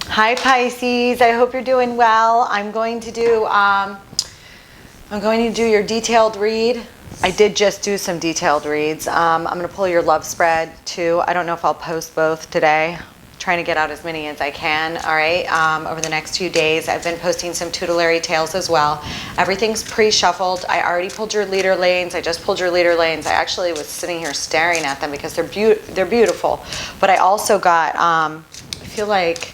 Hi Pisces, I hope you're doing well. I'm going to do your detailed read. I did just do some detailed reads. I'm going to pull your love spread too. I don't know if I'll post both today. Trying to get out as many as I can, all right, over the next few days. I've been posting some tutelary tales as well. Everything's pre-shuffled. I already pulled your leader lanes. I just pulled your leader lanes. I actually was sitting here staring at them because they're beautiful. But I also got, I feel like,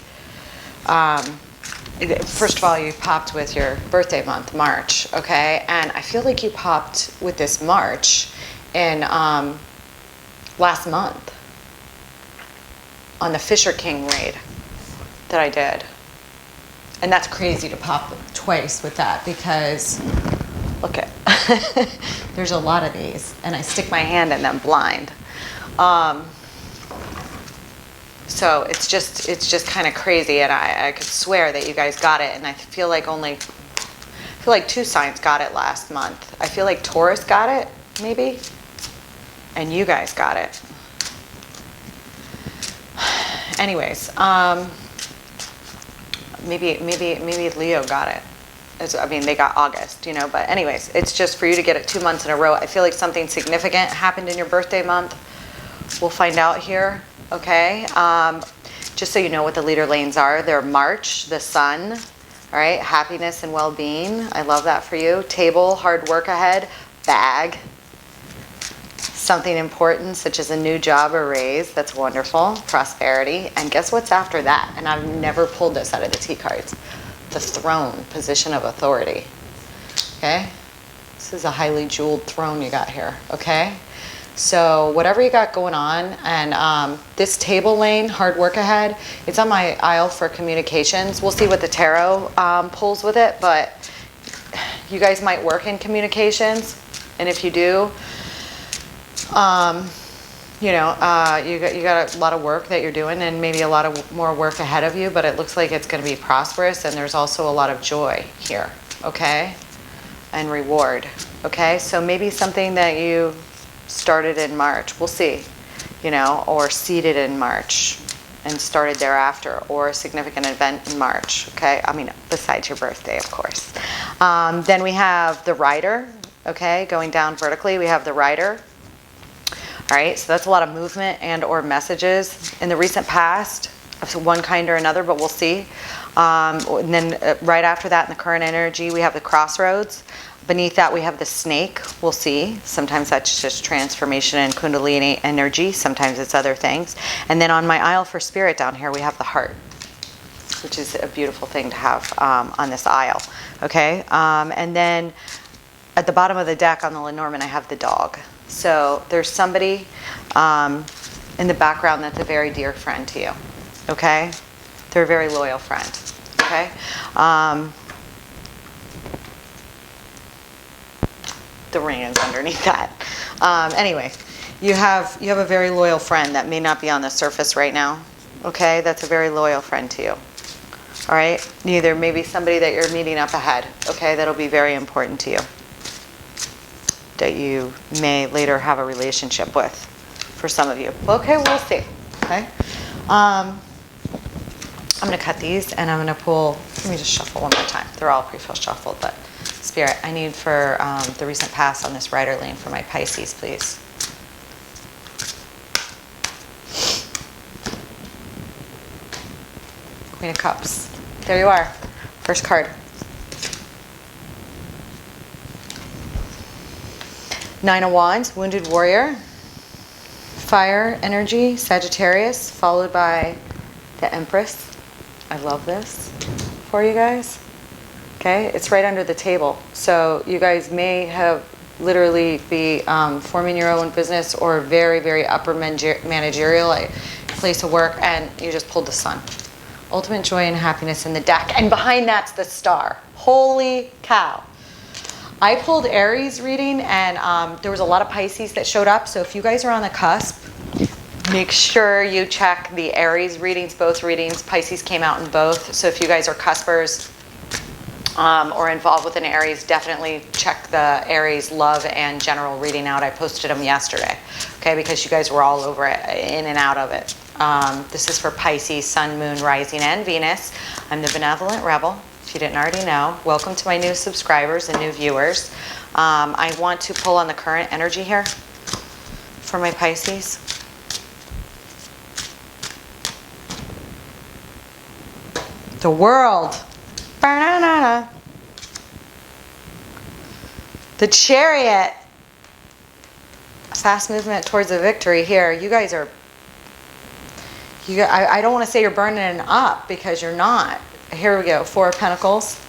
first of all, you popped with your birthday month, March, okay? And I feel like you popped with this March in last month on the Fisher King raid that I did. And that's crazy to pop twice with that because, look at, there's a lot of these and I stick my hand in them blind. So it's just kind of crazy, and I could swear that you guys got it, and I feel like two signs got it last month. I feel like Taurus got it, maybe, and you guys got it. Anyways, maybe Leo got it. I mean, they got August, you know, but anyways, it's just for you to get it 2 months in a row. I feel like something significant happened in your birthday month. We'll find out here. Okay, just so you know what the leader lanes are, they're March, the sun, all right, happiness and well-being. I love that for you. Table, hard work ahead. Bag, something important such as a new job or raise. That's wonderful. Prosperity. And guess what's after that? And I've never pulled this out of the T cards. The throne, position of authority. Okay, this is a highly jeweled throne you got here. Okay. So whatever you got going on, and this table lane, hard work ahead, it's on my aisle for communications. We'll see what the tarot pulls with it, but you guys might work in communications, and if you do, you got a lot of work that you're doing, and maybe a lot of more work ahead of you, but it looks like it's going to be prosperous, and there's also a lot of joy here, okay, and reward, okay, so maybe something that you started in March, we'll see, you know, or seeded in March and started thereafter, or a significant event in March, okay? I mean, besides your birthday, of course. Then we have the rider, okay, going down vertically, we have the rider. All right, so that's a lot of movement and or messages in the recent past of one kind or another, but we'll see. And then right after that in the current energy, we have the crossroads. Beneath that, we have the snake. We'll see. Sometimes that's just transformation and kundalini energy. Sometimes it's other things. And then on my aisle for spirit down here, we have the heart, which is a beautiful thing to have on this aisle. Okay. And then at the bottom of the deck on the Lenormand, I have the dog. So there's somebody in the background that's a very dear friend to you. Okay. They're a very loyal friend. Okay. The ring is underneath that. Anyway, you have a very loyal friend that may not be on the surface right now. Okay, that's a very loyal friend to you. All right, either maybe somebody that you're meeting up ahead. Okay, that'll be very important to you, that you may later have a relationship with, for some of you. Okay, we'll see. Okay, I'm gonna cut these and I'm gonna pull. Let me just shuffle one more time. They're all pre-shuffled, but. Spirit, I need for the recent past on this rider lane for my Pisces, please. Queen of Cups. There you are. First card. Nine of Wands, Wounded Warrior. Fire energy, Sagittarius, followed by the Empress. I love this for you guys. Okay, it's right under the table. So you guys may have literally be forming your own business or very, very upper managerial place of work, and you just pulled the sun. Ultimate joy and happiness in the deck. And behind that's the star. Holy cow. I pulled Aries reading, and there was a lot of Pisces that showed up. So if you guys are on the cusp, make sure you check the Aries readings, both readings. Pisces came out in both. So if you guys are cuspers, or involved with an Aries, definitely check the Aries love and general reading out. I posted them yesterday, okay, because you guys were all over it, in and out of it. This is for Pisces, Sun, Moon, Rising, and Venus. I'm the Benevolent Rebel, if you didn't already know. Welcome to my new subscribers and new viewers. I want to pull on the current energy here for my Pisces. The World. Ba-na-na-na. The Chariot. Fast movement towards a victory here. You guys are... I don't want to say you're burning up because you're not. Here we go. 4 of Pentacles.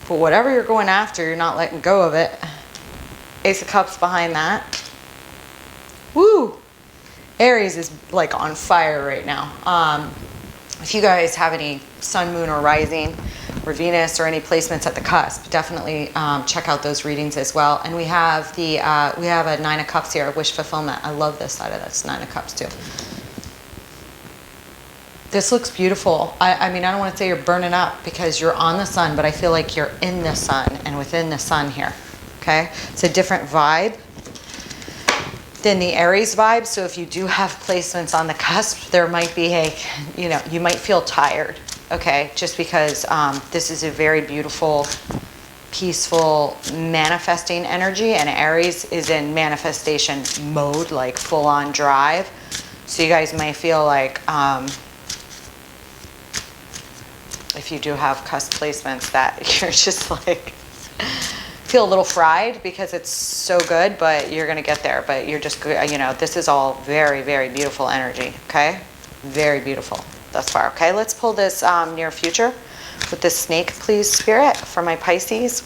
But whatever you're going after, you're not letting go of it. Ace of Cups behind that. Woo! Aries is like on fire right now. If you guys have any Sun, Moon, or Rising, or Venus, or any placements at the cusp, definitely check out those readings as well. And we have the we have a 9 of Cups here, wish fulfillment. I love this side of this 9 of Cups too. This looks beautiful. I mean, I don't want to say you're burning up because you're on the sun, but I feel like you're in the sun and within the sun here. Okay, it's a different vibe than the Aries vibe. So if you do have placements on the cusp, there might be a, you know, you might feel tired. Okay, just because this is a very beautiful, peaceful, manifesting energy, and Aries is in manifestation mode, like full-on drive. So you guys may feel like, if you do have cusp placements, that you're just like, feel a little fried because it's so good, but you're going to get there. But you're just, you know, this is all very, very beautiful energy, okay? Very beautiful thus far, okay? Let's pull this near future with this snake, please, Spirit, for my Pisces.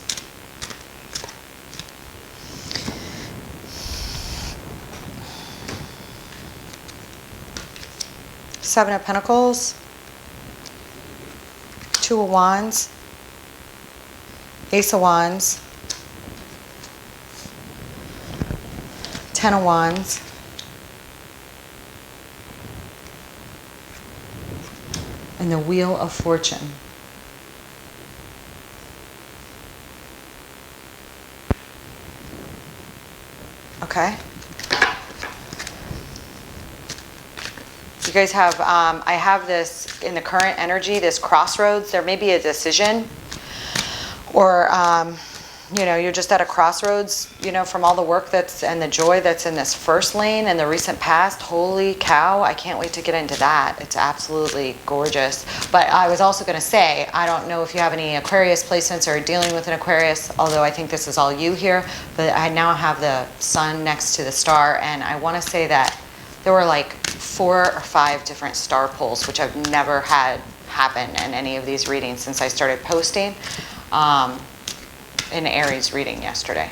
Seven of Pentacles. 2 of Wands. Ace of Wands. 10 of Wands. And the Wheel of Fortune. Okay. You guys have, I have this in the current energy, this crossroads. There may be a decision, or, you know, you're just at a crossroads, you know, from all the work that's, and the joy that's in this first lane and the recent past. Holy cow, I can't wait to get into that. It's absolutely gorgeous. But I was also going to say, I don't know if you have any Aquarius placements or dealing with an Aquarius, although I think this is all you here, but I now have the sun next to the star, and I want to say that there were like 4 or 5 different star pulls, which I've never had happen in any of these readings since I started posting. An Aries reading yesterday.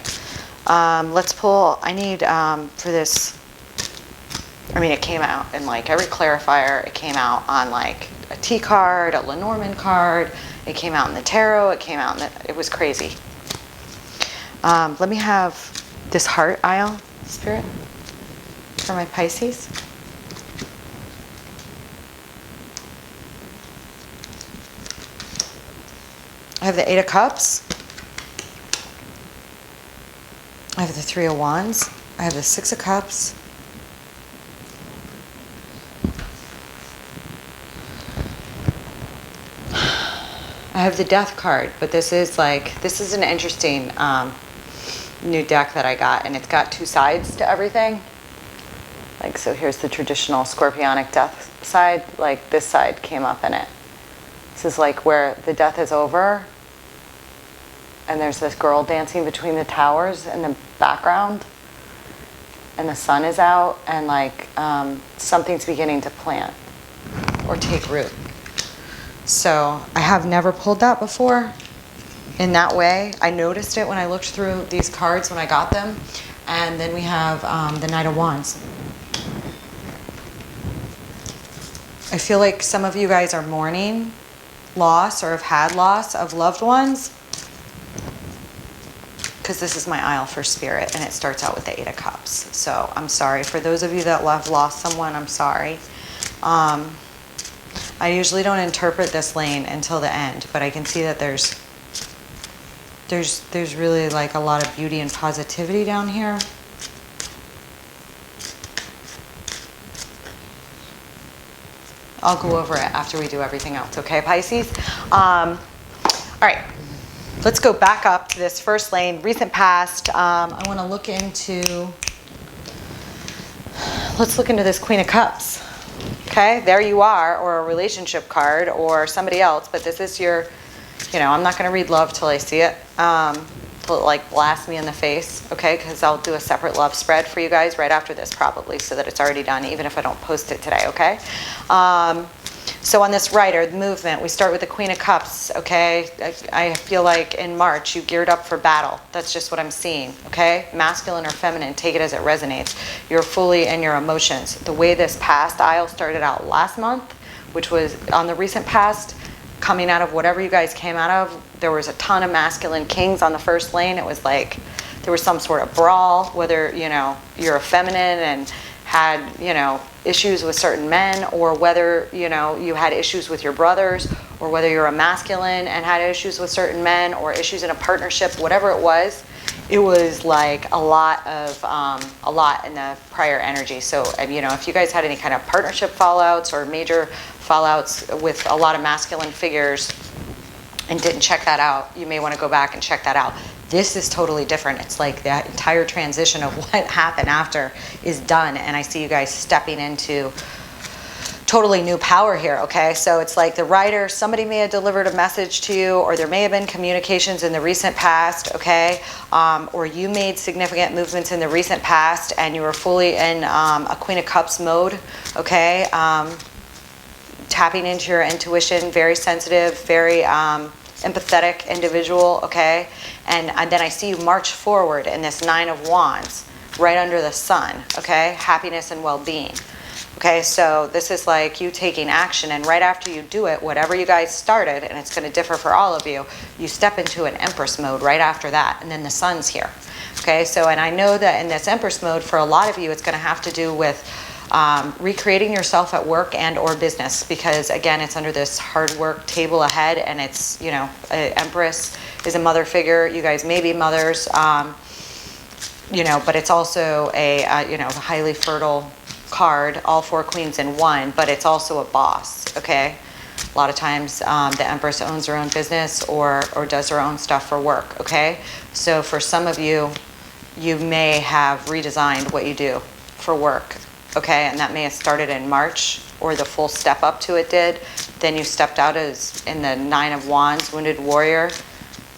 Let's pull, I need for this, I mean, it came out in like every clarifier. It came out on like a T card, a Lenormand card. It came out in the tarot. It came out in the, it was crazy. Let me have this heart aisle, Spirit, for my Pisces. I have the 8 of Cups. I have the 3 of Wands. I have the 6 of Cups. I have the Death card, but this is like, this is an interesting new deck that I got, and it's got 2 sides to everything. Like, so here's the traditional Scorpionic Death side. Like, this side came up in it. This is like where the death is over, and there's this girl dancing between the towers in the background, and the sun is out, and like something's beginning to plant or take root. So I have never pulled that before in that way. I noticed it when I looked through these cards when I got them. And then we have the Knight of Wands. I feel like some of you guys are mourning loss or have had loss of loved ones, because this is my aisle for Spirit, and it starts out with the 8 of Cups. So I'm sorry. For those of you that have lost someone, I'm sorry. I usually don't interpret this lane until the end, but I can see that there's really like a lot of beauty and positivity down here. I'll go over it after we do everything else, okay, Pisces? All right, let's go back up to this first lane, recent past. I want to look into, let's look into this Queen of Cups. Okay, there you are, or a relationship card, or somebody else, but this is your, you know, I'm not going to read love till I see it. Till it like blast me in the face, okay, because I'll do a separate love spread for you guys right after this probably, so that it's already done, even if I don't post it today, okay? So on this rider, the movement, we start with the Queen of Cups, okay? I feel like in March you geared up for battle. That's just what I'm seeing, okay? Masculine or feminine, take it as it resonates. You're fully in your emotions. The way this past aisle started out last month, which was on the recent past, coming out of whatever you guys came out of, there was a ton of masculine kings on the first lane. It was like there was some sort of brawl, whether, you know, you're a feminine and had, you know, issues with certain men, or whether, you know, you had issues with your brothers, or whether you're a masculine and had issues with certain men, or issues in a partnership, whatever it was like a lot in the prior energy. So, you know, if you guys had any kind of partnership fallouts or major fallouts with a lot of masculine figures and didn't check that out, you may want to go back and check that out. This is totally different. It's like that entire transition of what happened after is done, and I see you guys stepping into totally new power here, okay? So it's like the writer, somebody may have delivered a message to you, or there may have been communications in the recent past, okay? Or you made significant movements in the recent past and you were fully in a Queen of Cups mode, okay? Tapping into your intuition, very sensitive, very empathetic individual, okay? And then I see you march forward in this Nine of Wands, right under the sun, okay? Happiness and well-being. Okay, so this is like you taking action, and right after you do it, whatever you guys started, and it's going to differ for all of you, you step into an Empress mode right after that, and then the sun's here. Okay, so, and I know that in this Empress mode, for a lot of you, it's going to have to do with recreating yourself at work and or business, because again, it's under this hard work table ahead, and it's, you know, Empress is a mother figure. You guys may be mothers, you know, but it's also a, you know, highly fertile card, all four queens in one, but it's also a boss, okay? A lot of times the Empress owns her own business or does her own stuff for work, okay? So for some of you, you may have redesigned what you do for work, okay? And that may have started in March, or the full step up to it did. Then you stepped out as in the Nine of Wands, Wounded Warrior,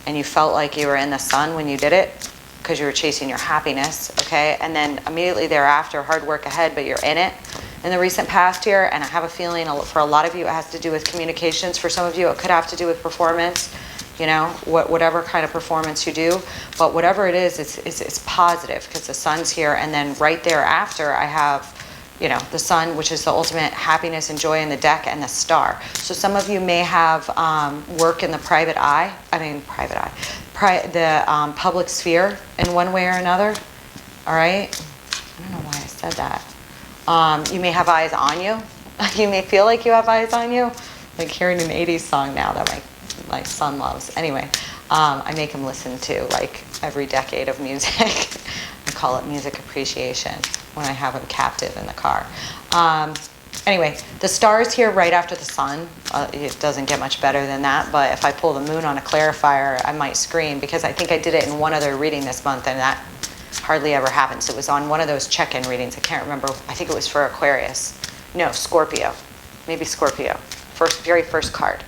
and you felt like you were in the sun when you did it, because you were chasing your happiness, okay? And then immediately thereafter, hard work ahead, but you're in it in the recent past here. And I have a feeling for a lot of you, it has to do with communications. For some of you, it could have to do with performance, you know, whatever kind of performance you do. But whatever it is, it's positive, because the sun's here. And then right thereafter, I have, you know, the sun, which is the ultimate happiness and joy in the deck, and the star. So some of you may have work in the the public sphere in one way or another. All right? I don't know why I said that. You may have eyes on you. You may feel like you have eyes on you. Like hearing an 80s song now that my son loves. Anyway, I make him listen to like every decade of music. I call it music appreciation when I have him captive in the car. Anyway, the star is here right after the sun. It doesn't get much better than that, but if I pull the moon on a clarifier, I might scream, because I think I did it in one other reading this month, and that hardly ever happens. It was on one of those check-in readings. I can't remember. I think it was for Aquarius. No, Scorpio. Maybe Scorpio. Very first card.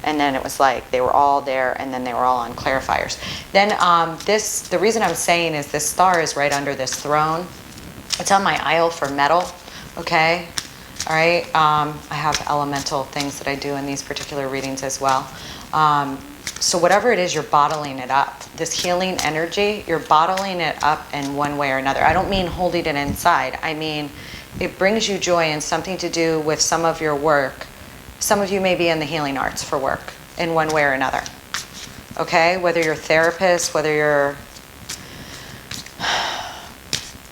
And then it was like they were all there, and then they were all on clarifiers. Then the reason I'm saying is this star is right under this throne. It's on my aisle for metal, okay? All right, I have elemental things that I do in these particular readings as well. So whatever it is, you're bottling it up. This healing energy, you're bottling it up in one way or another. I don't mean holding it inside. I mean, it brings you joy and something to do with some of your work. Some of you may be in the healing arts for work in one way or another. Okay, whether you're a therapist, whether you're...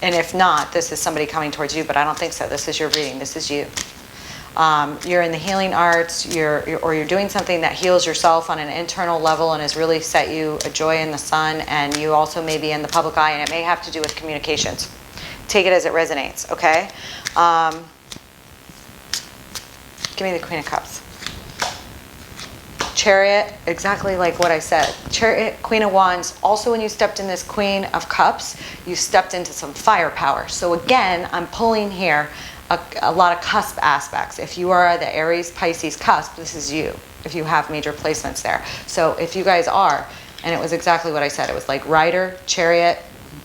And if not, this is somebody coming towards you, but I don't think so. This is your reading. This is you. You're in the healing arts, or you're doing something that heals yourself on an internal level and has really set you a joy in the sun, and you also may be in the public eye, and it may have to do with communications. Take it as it resonates, okay? Give me the Queen of Cups. Chariot, exactly like what I said. Chariot, Queen of Wands. Also, when you stepped in this Queen of Cups, you stepped into some firepower. So again, I'm pulling here a lot of cusp aspects. If you are the Aries, Pisces cusp, this is you. If you have major placements there. So if you guys are, and it was exactly what I said. It was like Rider, Chariot,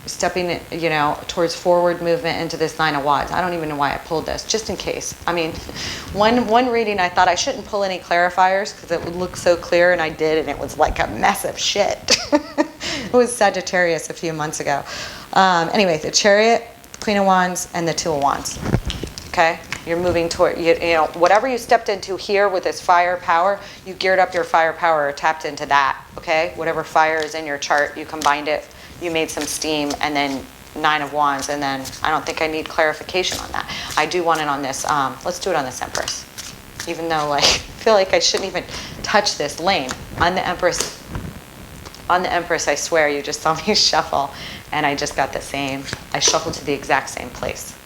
stepping, you know, towards forward movement into this Nine of Wands. I don't even know why I pulled this, just in case. I mean, one reading I thought I shouldn't pull any clarifiers because it would look so clear, and I did, and it was like a mess of shit. It was Sagittarius a few months ago. Anyway, the Chariot, Queen of Wands, and the Two of Wands. Okay? You're moving toward, you know, whatever you stepped into here with this firepower, you geared up your firepower or tapped into that. Okay? Whatever fire is in your chart, you combined it. You made some steam, and then Nine of Wands, and then I don't think I need clarification on that. I do want it on this, let's do it on this Empress. Even though, like, I feel like I shouldn't even touch this lane. On the Empress, I swear, you just saw me shuffle, and I just got the same, I shuffled to the exact same place.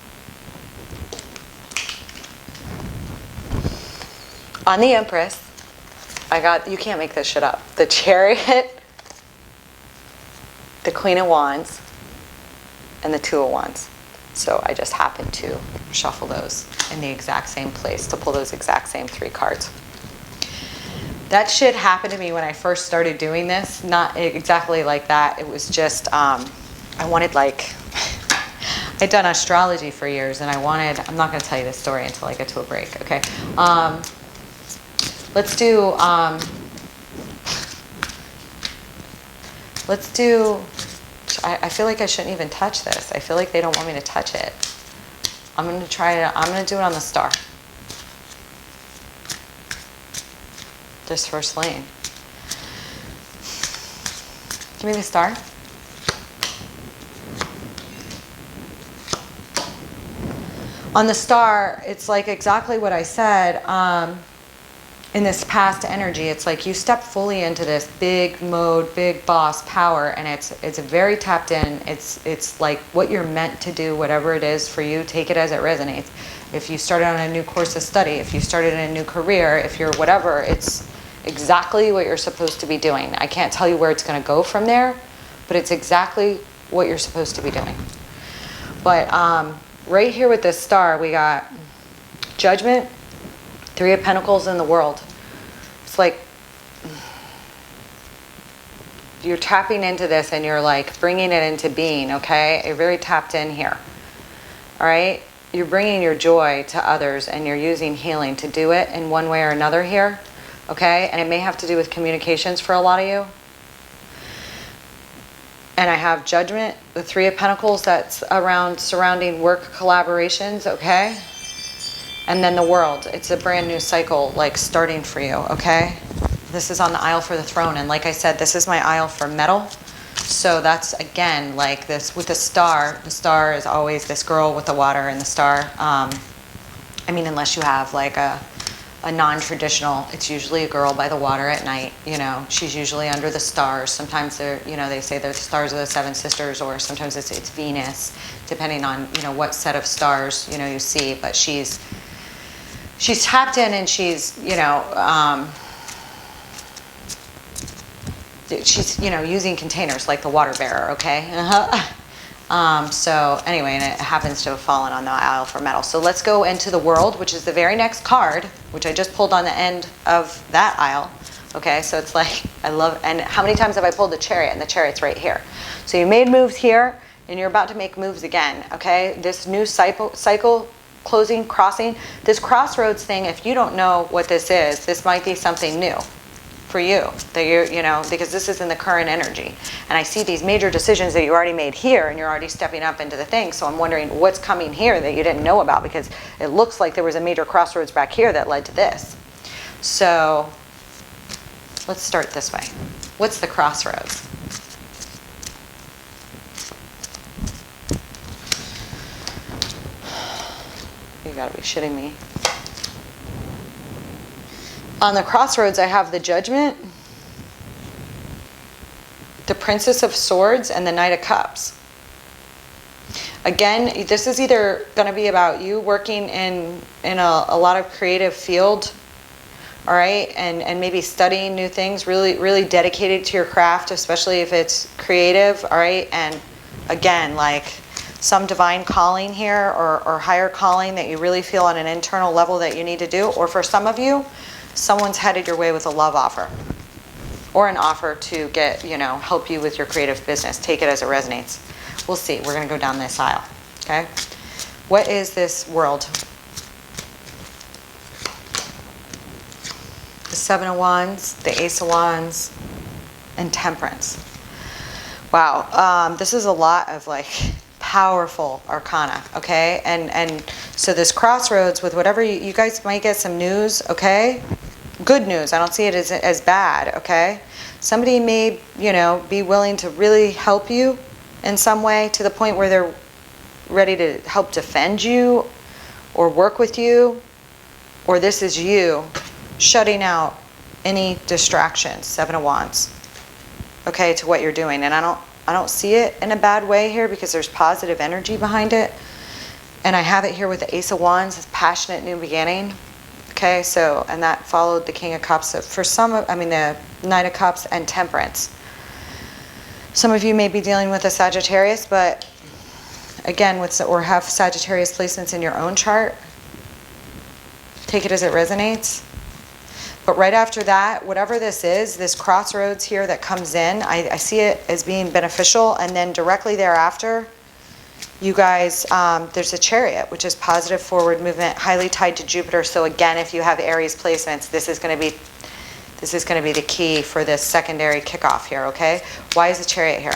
On the Empress, I got, you can't make this shit up, the Chariot, the Queen of Wands, and the Two of Wands. So I just happened to shuffle those in the exact same place to pull those exact same 3 cards. That shit happened to me when I first started doing this. Not exactly like that. It was just, I wanted, like, I'd done astrology for years, and I wanted, I'm not going to tell you this story until I get to a break, okay? Let's do, I feel like I shouldn't even touch this. I feel like they don't want me to touch it. I'm going to try it. I'm going to do it on the star. This first lane. Give me the star. On the star, it's like exactly what I said. In this past energy, it's like you step fully into this big mode, big boss power, and it's very tapped in. It's like what you're meant to do, whatever it is for you, take it as it resonates. If you started on a new course of study, if you started in a new career, if you're whatever, it's exactly what you're supposed to be doing. I can't tell you where it's going to go from there, but it's exactly what you're supposed to be doing. But right here with this star, we got Judgment, 3 of Pentacles in the World. It's like you're tapping into this and you're like bringing it into being, okay? You're very tapped in here, all right? You're bringing your joy to others and you're using healing to do it in one way or another here, okay? And it may have to do with communications for a lot of you. And I have Judgment, the 3 of Pentacles, that's around surrounding work collaborations, okay? And then the World, it's a brand new cycle, like starting for you, okay? This is on the aisle for the throne. And like I said, this is my aisle for metal. So that's, again, like this with the star is always this girl with the water and the star. I mean, unless you have like a non-traditional, it's usually a girl by the water at night, you know, she's usually under the stars. Sometimes they're, you know, they say the stars are the 7 sisters, or sometimes it's Venus, depending on, you know, what set of stars, you know, you see. But she's tapped in, and she's, you know, she's, you know, using containers like the water bearer, okay? So anyway, and it happens to have fallen on the aisle for metal. So let's go into the World, which is the very next card, which I just pulled on the end of that aisle. Okay, so it's like, I love, and how many times have I pulled the Chariot? And the Chariot's right here. So you made moves here, and you're about to make moves again, okay? This new cycle closing, crossing, this crossroads thing, if you don't know what this is, this might be something new for you, that you know, because this is in the current energy. And I see these major decisions that you already made here, and you're already stepping up into the thing. So I'm wondering what's coming here that you didn't know about, because it looks like there was a major crossroads back here that led to this. So let's start this way. What's the crossroads? You gotta be shitting me. On the crossroads, I have the Judgment, the Princess of Swords, and the Knight of Cups. Again, this is either going to be about you working in a lot of creative field, all right, and maybe studying new things, really dedicated to your craft, especially if it's creative, all right, and again, like some divine calling here or higher calling that you really feel on an internal level that you need to do. Or for some of you, someone's headed your way with a love offer or an offer to get, help you with your creative business. Take it as it resonates. We'll see. We're going to go down this aisle, okay? What is this world? The Seven of Wands, the Ace of Wands, and Temperance. Wow, this is a lot of like powerful arcana, okay? And so this crossroads with whatever you guys might get some news, okay? Good news. I don't see it as bad, okay? Somebody may, be willing to really help you in some way to the point where they're ready to help defend you or work with you, or this is you shutting out any distractions, Seven of Wands, okay, to what you're doing. And I don't see it in a bad way here because there's positive energy behind it. And I have it here with the Ace of Wands, this passionate new beginning. Okay, so, and that followed the King of Cups. So for the Knight of Cups and Temperance. Some of you may be dealing with a Sagittarius, but again, or have Sagittarius placements in your own chart. Take it as it resonates. But right after that, whatever this is, this crossroads here that comes in, I see it as being beneficial. And then directly thereafter, you guys, there's a Chariot, which is positive forward movement, highly tied to Jupiter. So again, if you have Aries placements, this is going to be the key for this secondary kickoff here, okay? Why is the Chariot here?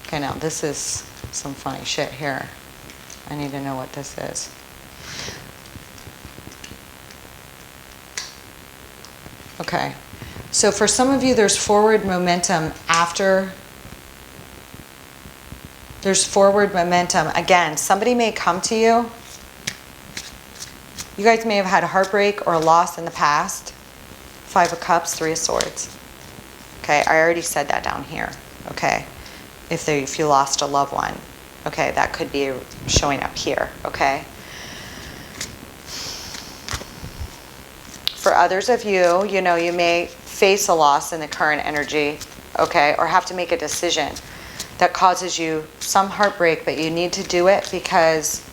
Okay, now this is some funny shit here. I need to know what this is. Okay, so for some of you, there's forward momentum after. There's forward momentum. Again, somebody may come to you. You guys may have had a heartbreak or a loss in the past. Five of Cups, Three of Swords. Okay, I already said that down here. Okay, if you lost a loved one. Okay, that could be showing up here. Okay. For others of you, you may face a loss in the current energy, okay, or have to make a decision that causes you some heartbreak, but you need to do it because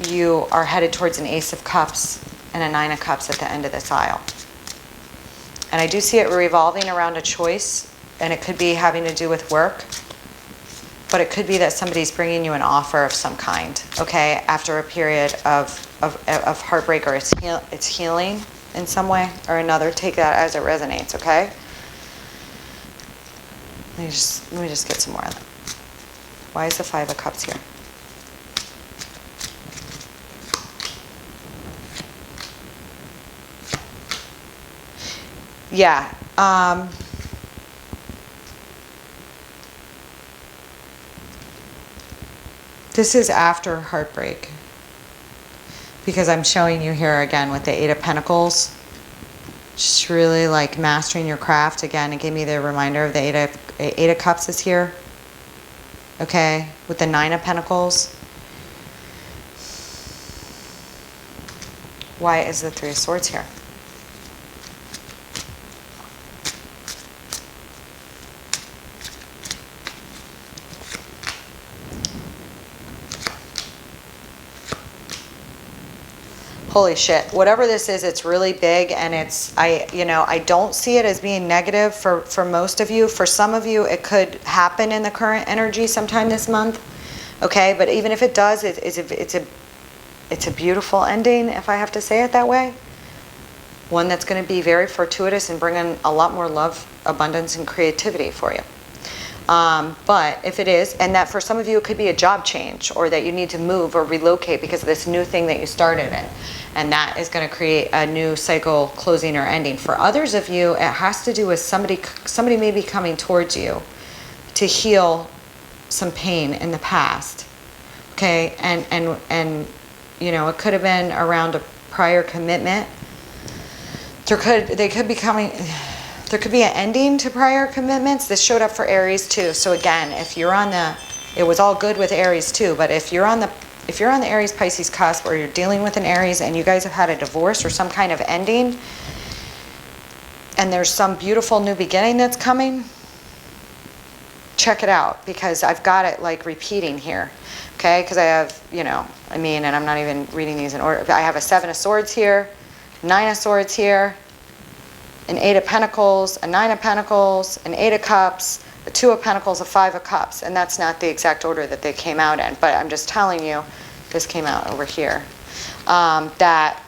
you are headed towards an Ace of Cups and a Nine of Cups at the end of this aisle. And I do see it revolving around a choice, and it could be having to do with work, but it could be that somebody's bringing you an offer of some kind, okay, after a period of heartbreak, or it's healing in some way or another. Take that as it resonates, okay? Let me just get some more of that. Why is the Five of Cups here? Yeah. This is after heartbreak. Because I'm showing you here again with the Eight of Pentacles. Just really like mastering your craft. Again, it gave me the reminder of the Eight of Cups is here. Okay, with the Nine of Pentacles. Why is the Three of Swords here? Holy shit, whatever this is, it's really big, and I don't see it as being negative for most of you. For some of you, it could happen in the current energy sometime this month, okay? But even if it does, it's a beautiful ending, if I have to say it that way. One that's going to be very fortuitous and bring in a lot more love, abundance, and creativity for you. But if it is, and that for some of you it could be a job change, or that you need to move or relocate because of this new thing that you started in, and that is going to create a new cycle closing or ending. For others of you, it has to do with somebody may be coming towards you to heal some pain in the past, okay? And it could have been around a prior commitment, They could be coming, there could be an ending to prior commitments. This showed up for Aries too. So again, if you're on the, it was all good with Aries too, but if you're on the Aries Pisces cusp, or you're dealing with an Aries and you guys have had a divorce or some kind of ending, and there's some beautiful new beginning that's coming, check it out, because I've got it like repeating here. Okay, because I have, you know, I mean, and I'm not even reading these in order. I have a 7 of Swords here, 9 of Swords here, an 8 of Pentacles, a 9 of Pentacles, an 8 of Cups, a 2 of Pentacles, a 5 of Cups. And that's not the exact order that they came out in, but I'm just telling you, this came out over here. That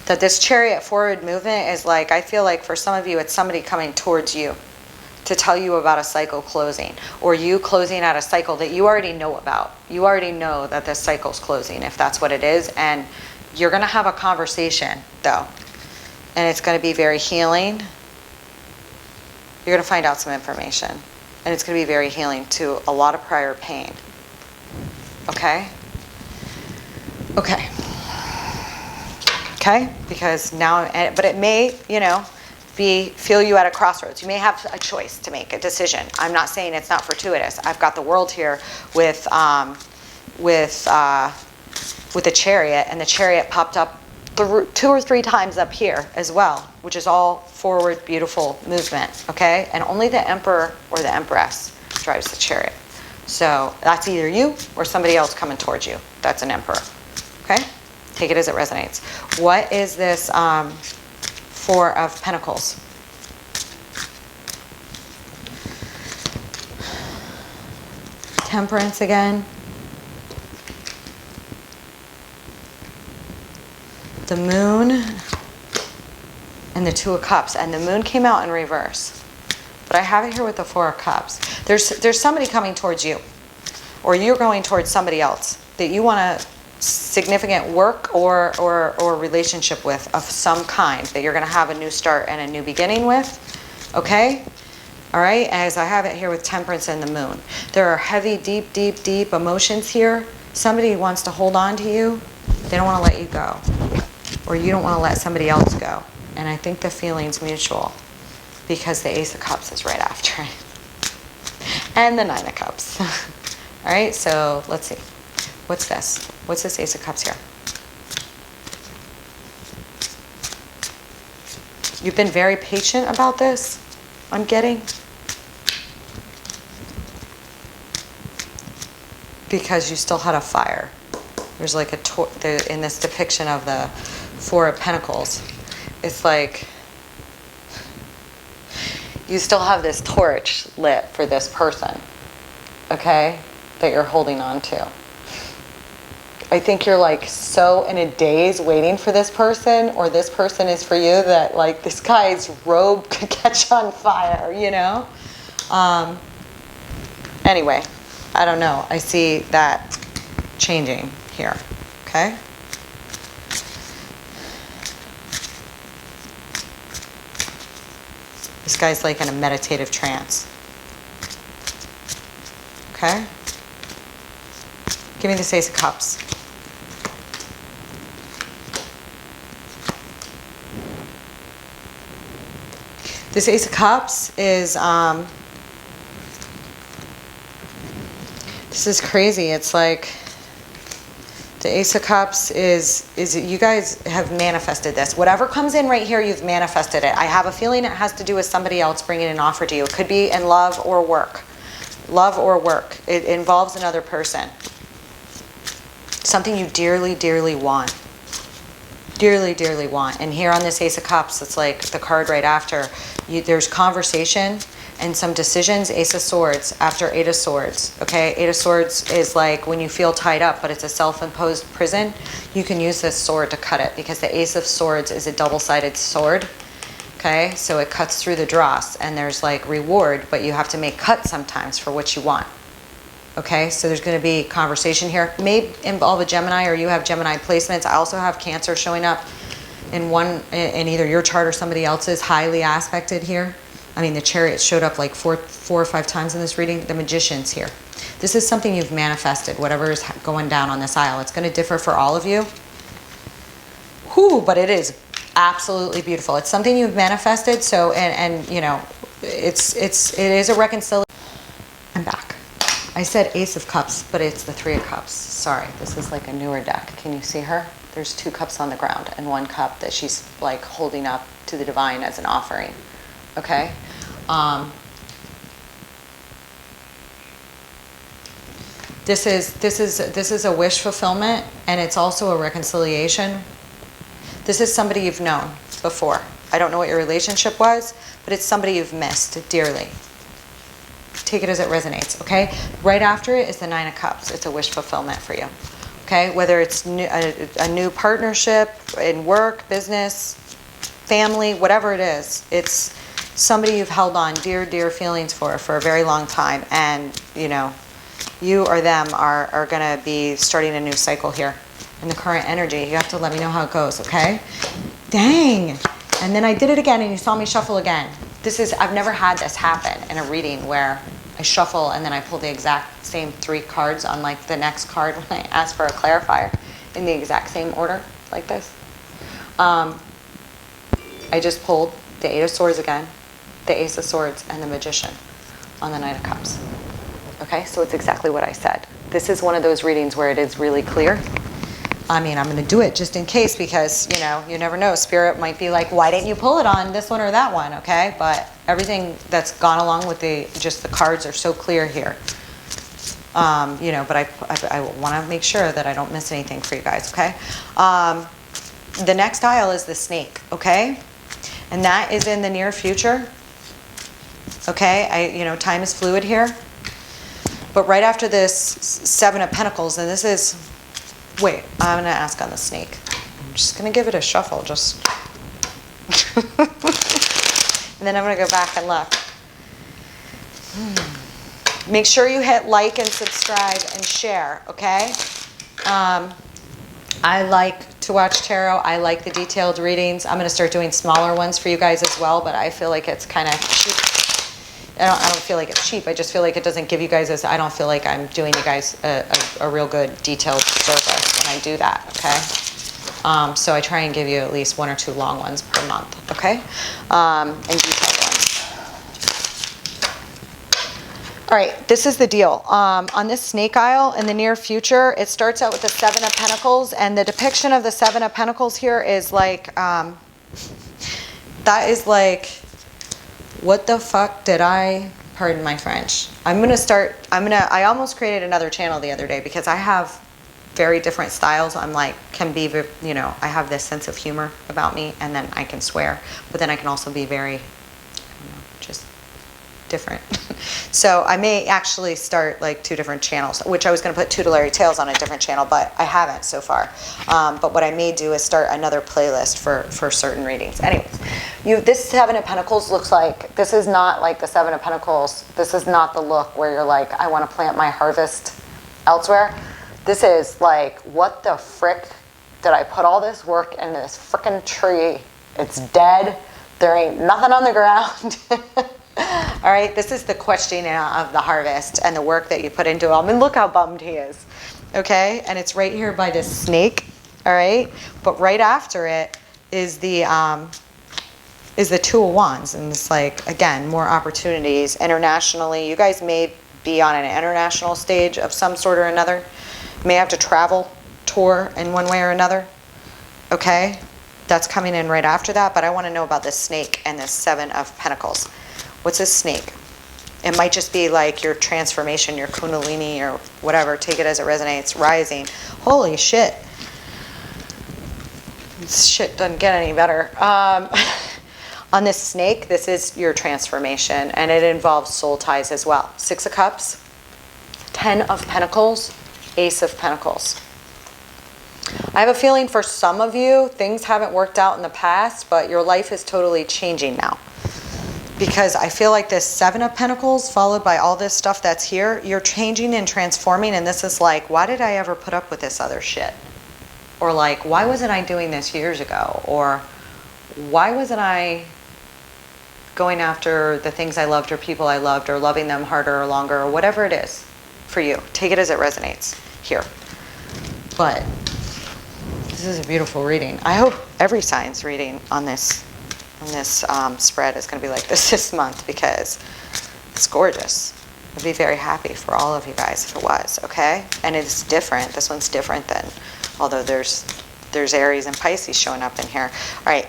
this Chariot forward movement is like, I feel like for some of you, it's somebody coming towards you to tell you about a cycle closing, or you closing out a cycle that you already know about. You already know that this cycle's closing, if that's what it is. And you're going to have a conversation, though. And it's going to be very healing. You're going to find out some information. And it's going to be very healing to a lot of prior pain. Okay? Okay. Okay? Because now, but it may, you know, feel you at a crossroads. You may have a choice to make, a decision. I'm not saying it's not fortuitous. I've got the World here with the Chariot, and the Chariot popped up 2 or 3 times up here as well, which is all forward, beautiful movement. Okay, and only the Emperor or the Empress drives the Chariot. So that's either you or somebody else coming towards you. That's an Emperor. Okay, take it as it resonates. What is this? 4 of Pentacles. Temperance again. The Moon and the 2 of Cups. And the Moon came out in reverse. But I have it here with the 4 of Cups. There's somebody coming towards you, or you're going towards somebody else that you want to significant work or relationship with of some kind, that you're going to have a new start and a new beginning with. Okay? All right? As I have it here with Temperance and the Moon. There are heavy, deep emotions here. Somebody wants to hold on to you. They don't want to let you go. Or you don't want to let somebody else go. And I think the feeling's mutual, because the Ace of Cups is right after it. And the 9 of Cups. All right? So let's see. What's this? What's this Ace of Cups here? You've been very patient about this, I'm getting. Because you still had a fire. There's like in this depiction of the 4 of Pentacles, it's like you still have this torch lit for this person, okay, that you're holding on to. I think you're like so in a daze waiting for this person, or this person is for you, that like this guy's robe could catch on fire, you know? Anyway, I don't know. I see that changing here, okay? This guy's like in a meditative trance. Okay? Give me this Ace of Cups. This Ace of Cups is, this is crazy. It's like, the Ace of Cups is you guys have manifested this. Whatever comes in right here, you've manifested it. I have a feeling it has to do with somebody else bringing an offer to you. It could be in love or work. Love or work. It involves another person. Something you dearly, dearly want. Dearly, dearly want. And here on this Ace of Cups, it's like the card right after. There's conversation and some decisions. Ace of Swords after 8 of Swords. Okay, 8 of Swords is like when you feel tied up, but it's a self-imposed prison. You can use this sword to cut it, because the Ace of Swords is a double-sided sword. Okay, so it cuts through the dross, and there's like reward, but you have to make cuts sometimes for what you want. Okay, so there's going to be conversation here. May involve a Gemini, or you have Gemini placements. I also have Cancer showing up in either your chart or somebody else's, highly aspected here. I mean, the Chariot showed up like four or five times in this reading. The Magician's here. This is something you've manifested, whatever is going down on this aisle. It's going to differ for all of you. whoo, but it is absolutely beautiful. It's something you've manifested. So, and you know, it is a reconciliation. I'm back. I said Ace of Cups, but it's the Three of Cups. Sorry, this is like a newer deck. Can you see her? There's 2 cups on the ground and 1 cup that she's like holding up to the divine as an offering. Okay. This is a wish fulfillment, and it's also a reconciliation. This is somebody you've known before. I don't know what your relationship was, but it's somebody you've missed dearly. Take it as it resonates, okay? Right after it is the 9 of Cups. It's a wish fulfillment for you, okay? Whether it's a new partnership in work, business, family, whatever it is, it's somebody you've held on dear, dear feelings for a very long time, and, you know, you or them are going to be starting a new cycle here in the current energy. You have to let me know how it goes, okay? Dang. And then I did it again, and you saw me shuffle again. I've never had this happen in a reading where I shuffle and then I pull the exact same 3 cards on like the next card when I ask for a clarifier in the exact same order like this. I just pulled the 8 of Swords again, the Ace of Swords, and the Magician on the 9 of Cups. Okay, so it's exactly what I said. This is one of those readings where it is really clear. I mean, I'm going to do it just in case because, you know, you never know. Spirit might be like, why didn't you pull it on this one or that one, okay? But everything that's gone along with the cards are so clear here. You know, but I want to make sure that I don't miss anything for you guys, okay? The next dial is the snake, okay? And that is in the near future, okay? You know, time is fluid here. But right after this 7 of Pentacles, and this is, wait, I'm going to ask on the snake. I'm just going to give it a shuffle, just. And then I'm going to go back and look. Make sure you hit like and subscribe and share, okay? I like to watch tarot. I like the detailed readings. I'm going to start doing smaller ones for you guys as well, but I feel like it's kind of cheap. I don't feel like it's cheap. I just feel like it doesn't give you guys I don't feel like I'm doing you guys a real good detailed service when I do that, okay? So I try and give you at least 1 or 2 long ones per month, okay? And detailed ones. All right, this is the deal. On this snake aisle in the near future, it starts out with the 7 of Pentacles, and the depiction of the 7 of Pentacles here is like, that is like, what the fuck did I, pardon my French. I almost created another channel the other day because I have very different styles. I'm like, you know, I have this sense of humor about me, and then I can swear, but then I can also be very, I don't know, just different. So I may actually start like 2 different channels, which I was going to put Tutelary Tales on a different channel, but I haven't so far. But what I may do is start another playlist for certain readings. Anyways, this 7 of Pentacles looks like, this is not like the 7 of Pentacles. This is not the look where you're like, I want to plant my harvest elsewhere. This is like, what the frick did I put all this work in this frickin' tree? It's dead. There ain't nothing on the ground. All right, this is the questioning of the harvest and the work that you put into it. I mean, look how bummed he is. Okay, and it's right here by this snake. All right, but right after it is the 2 of Wands, and it's like, again, more opportunities internationally. You guys may be on an international stage of some sort or another. May have to travel, tour in one way or another. Okay, that's coming in right after that. But I want to know about this snake and this 7 of Pentacles. What's a snake? It might just be like your transformation, your kundalini or whatever. Take it as it resonates. Rising. Holy shit. This shit doesn't get any better. On this snake, this is your transformation, and it involves soul ties as well. 6 of Cups, 10 of Pentacles, Ace of Pentacles. I have a feeling for some of you, things haven't worked out in the past, but your life is totally changing now. Because I feel like this 7 of Pentacles followed by all this stuff that's here, you're changing and transforming, and this is like, why did I ever put up with this other shit? Or like, why wasn't I doing this years ago? Or why wasn't I going after the things I loved or people I loved or loving them harder or longer or whatever it is for you? Take it as it resonates here. But this This is a beautiful reading. I hope every sign's reading on this spread is going to be like this month, because it's gorgeous. I'd be very happy for all of you guys if it was, okay? And it's different. This one's different than, although there's Aries and Pisces showing up in here. All right,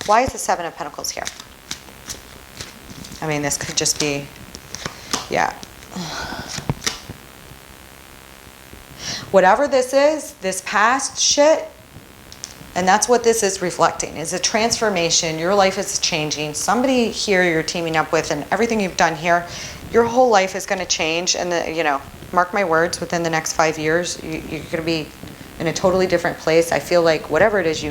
why is the Seven of Pentacles here? I mean, this could just be, yeah. Whatever this is, this past shit, and that's what this is reflecting, is a transformation. Your life is changing. Somebody here you're teaming up with, and everything you've done here, your whole life is going to change. And, mark my words, within the next 5 years, you're going to be in a totally different place. I feel like whatever it is,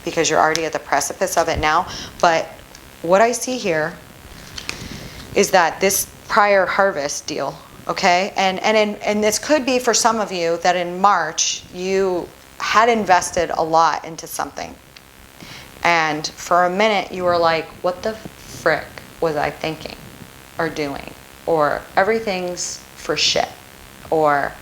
because you're already at the precipice of it now. But what I see here is that this prior harvest deal, okay? And this could be for some of you that in March, you had invested a lot into something. And for a minute, you were like, what the frick was I thinking or doing? Or everything's for shit. Or,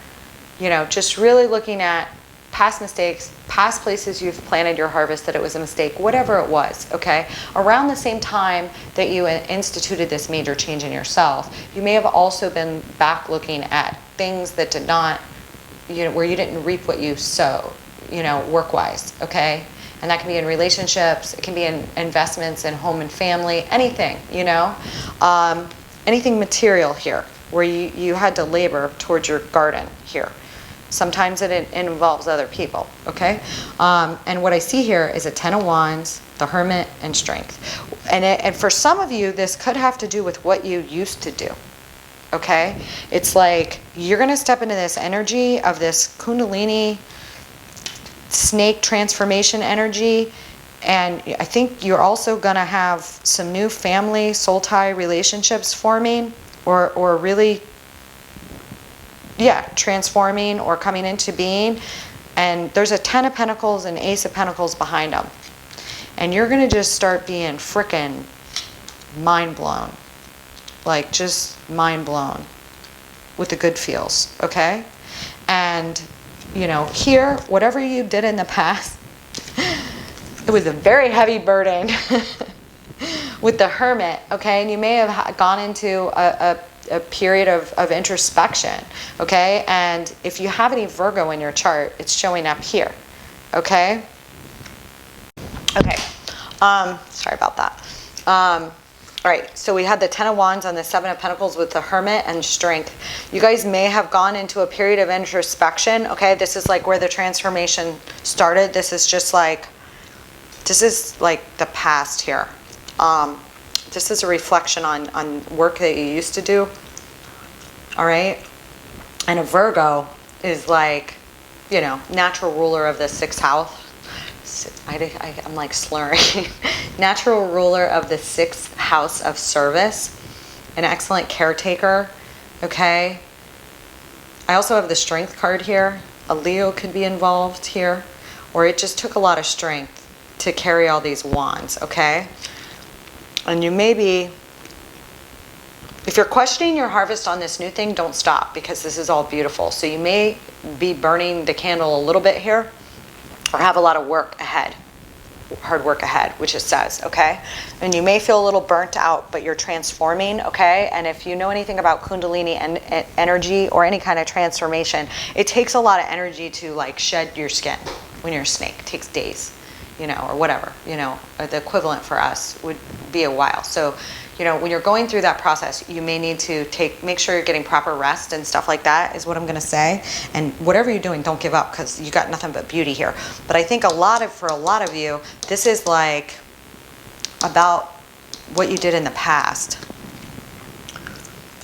just really looking at past mistakes, past places you've planted your harvest that it was a mistake, whatever it was, okay? Around the same time that you instituted this major change in yourself, you may have also been back looking at things that did not, where you didn't reap what you sowed, work-wise, okay? And that can be in relationships, it can be in investments in home and family, anything, anything material here, where you had to labor towards your garden here. Sometimes it involves other people, okay? And what I see here is a Ten of Wands, the Hermit, and Strength. And for some of you, this could have to do with what you used to do, okay? It's like you're going to step into this energy of this Kundalini snake transformation energy. And I think you're also going to have some new family soul tie relationships forming, or really, transforming or coming into being. And there's a Ten of Pentacles and Ace of Pentacles behind them. And you're going to just start being frickin' mind blown. Like, just mind blown with the good feels, okay? And, here, whatever you did in the past, it was a very heavy burden with the Hermit, okay? And you may have gone into a period of introspection, okay? And if you have any Virgo in your chart, it's showing up here, okay? Okay, sorry about that. All right, so we had the Ten of Wands on the Seven of Pentacles with the Hermit and Strength. You guys may have gone into a period of introspection, okay? This is like where the transformation started. This is like the past here. This is a reflection on work that you used to do, all right? And a Virgo is like, natural ruler of the 6th house. I'm like slurring. Natural ruler of the 6th house of service. An excellent caretaker, okay? I also have the Strength card here. A Leo could be involved here. Or it just took a lot of strength to carry all these wands, okay? And you may be, if you're questioning your harvest on this new thing, don't stop, because this is all beautiful. So you may be burning the candle a little bit here, or have a lot of work ahead, hard work ahead, which it says, okay? And you may feel a little burnt out, but you're transforming, okay? And if you know anything about Kundalini and energy or any kind of transformation, it takes a lot of energy to like shed your skin when you're a snake. It takes days, or whatever, the equivalent for us would be a while. So, when you're going through that process, you may need to make sure you're getting proper rest and stuff like that, is what I'm going to say. And whatever you're doing, don't give up, because you got nothing but beauty here. But I think for a lot of you, this is like about what you did in the past.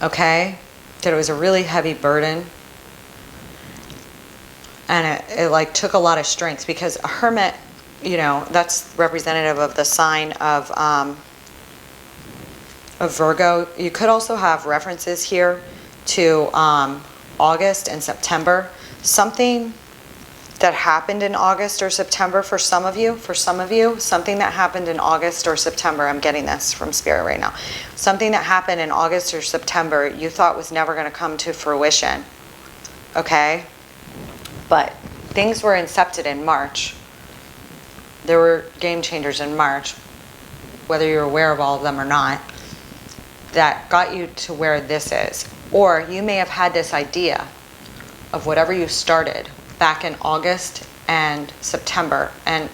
Okay? That it was a really heavy burden. And it like took a lot of strength, because a Hermit, that's representative of the sign of Virgo. You could also have references here to August and September. Something that happened in August or September for some of you, something that happened in August or September. I'm getting this from Spirit right now. Something that happened in August or September you thought was never going to come to fruition, okay? But things were incepted in March. There were game changers in March, whether you're aware of all of them or not, that got you to where this is. Or you may have had this idea of whatever you started back in August and September, and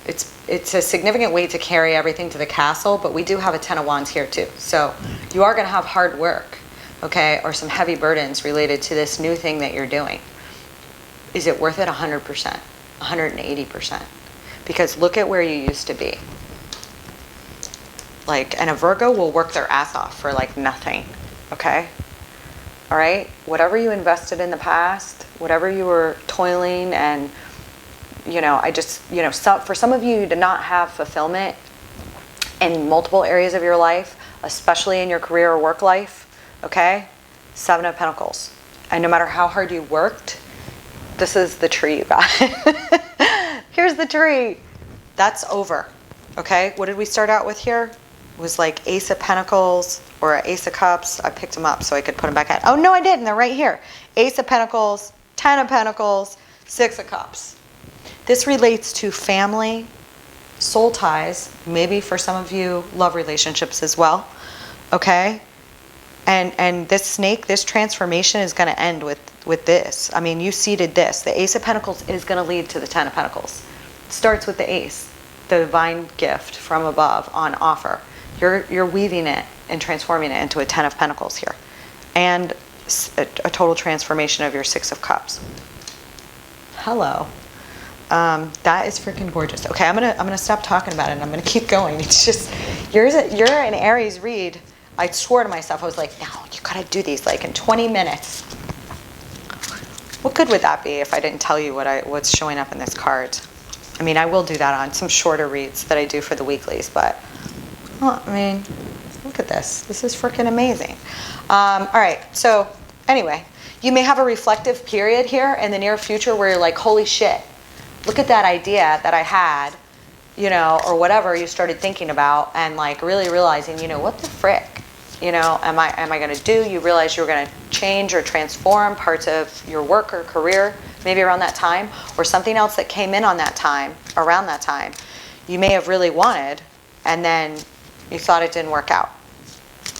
it's a significant weight to carry everything to the castle, but we do have a 10 of Wands here too. So you are going to have hard work, okay, or some heavy burdens related to this new thing that you're doing. Is it worth it? 100%, 180%. Because look at where you used to be. Like, and a Virgo will work their ass off for like nothing, okay? All right? Whatever you invested in the past, whatever you were toiling and, you know, for some of you to not have fulfillment in multiple areas of your life, especially in your career or work life, okay? 7 of Pentacles. And no matter how hard you worked, this is the tree you got. Here's the tree. That's over, okay? What did we start out with here? It was like Ace of Pentacles or Ace of Cups. I picked them up so I could put them back out. Oh, no, I didn't. They're right here. Ace of Pentacles, 10 of Pentacles, 6 of Cups. This relates to family, soul ties, maybe for some of you, love relationships as well, okay? And this snake, this transformation is going to end with this. I mean, you seeded this. The Ace of Pentacles is going to lead to the 10 of Pentacles. It starts with the Ace, the divine gift from above on offer. You're weaving it and transforming it into a 10 of Pentacles here. And a total transformation of your 6 of Cups. Hello. That is freaking gorgeous. Okay, I'm gonna stop talking about it and I'm gonna keep going. It's just, you're an Aries read. I swore to myself, I was like, no, you gotta do these like in 20 minutes. What good would that be if I didn't tell you what's showing up in this card? I mean, I will do that on some shorter reads that I do for the weeklies, but, well, I mean, look at this. This is freaking amazing. All right, so anyway, you may have a reflective period here in the near future where you're like, holy shit, look at that idea that I had, you know, or whatever you started thinking about, and like really realizing, you know, what the frick, you know, am I going to do? You realize you're going to change or transform parts of your work or career, maybe around that time, or something else that came in on that time, around that time, you may have really wanted, and then you thought it didn't work out,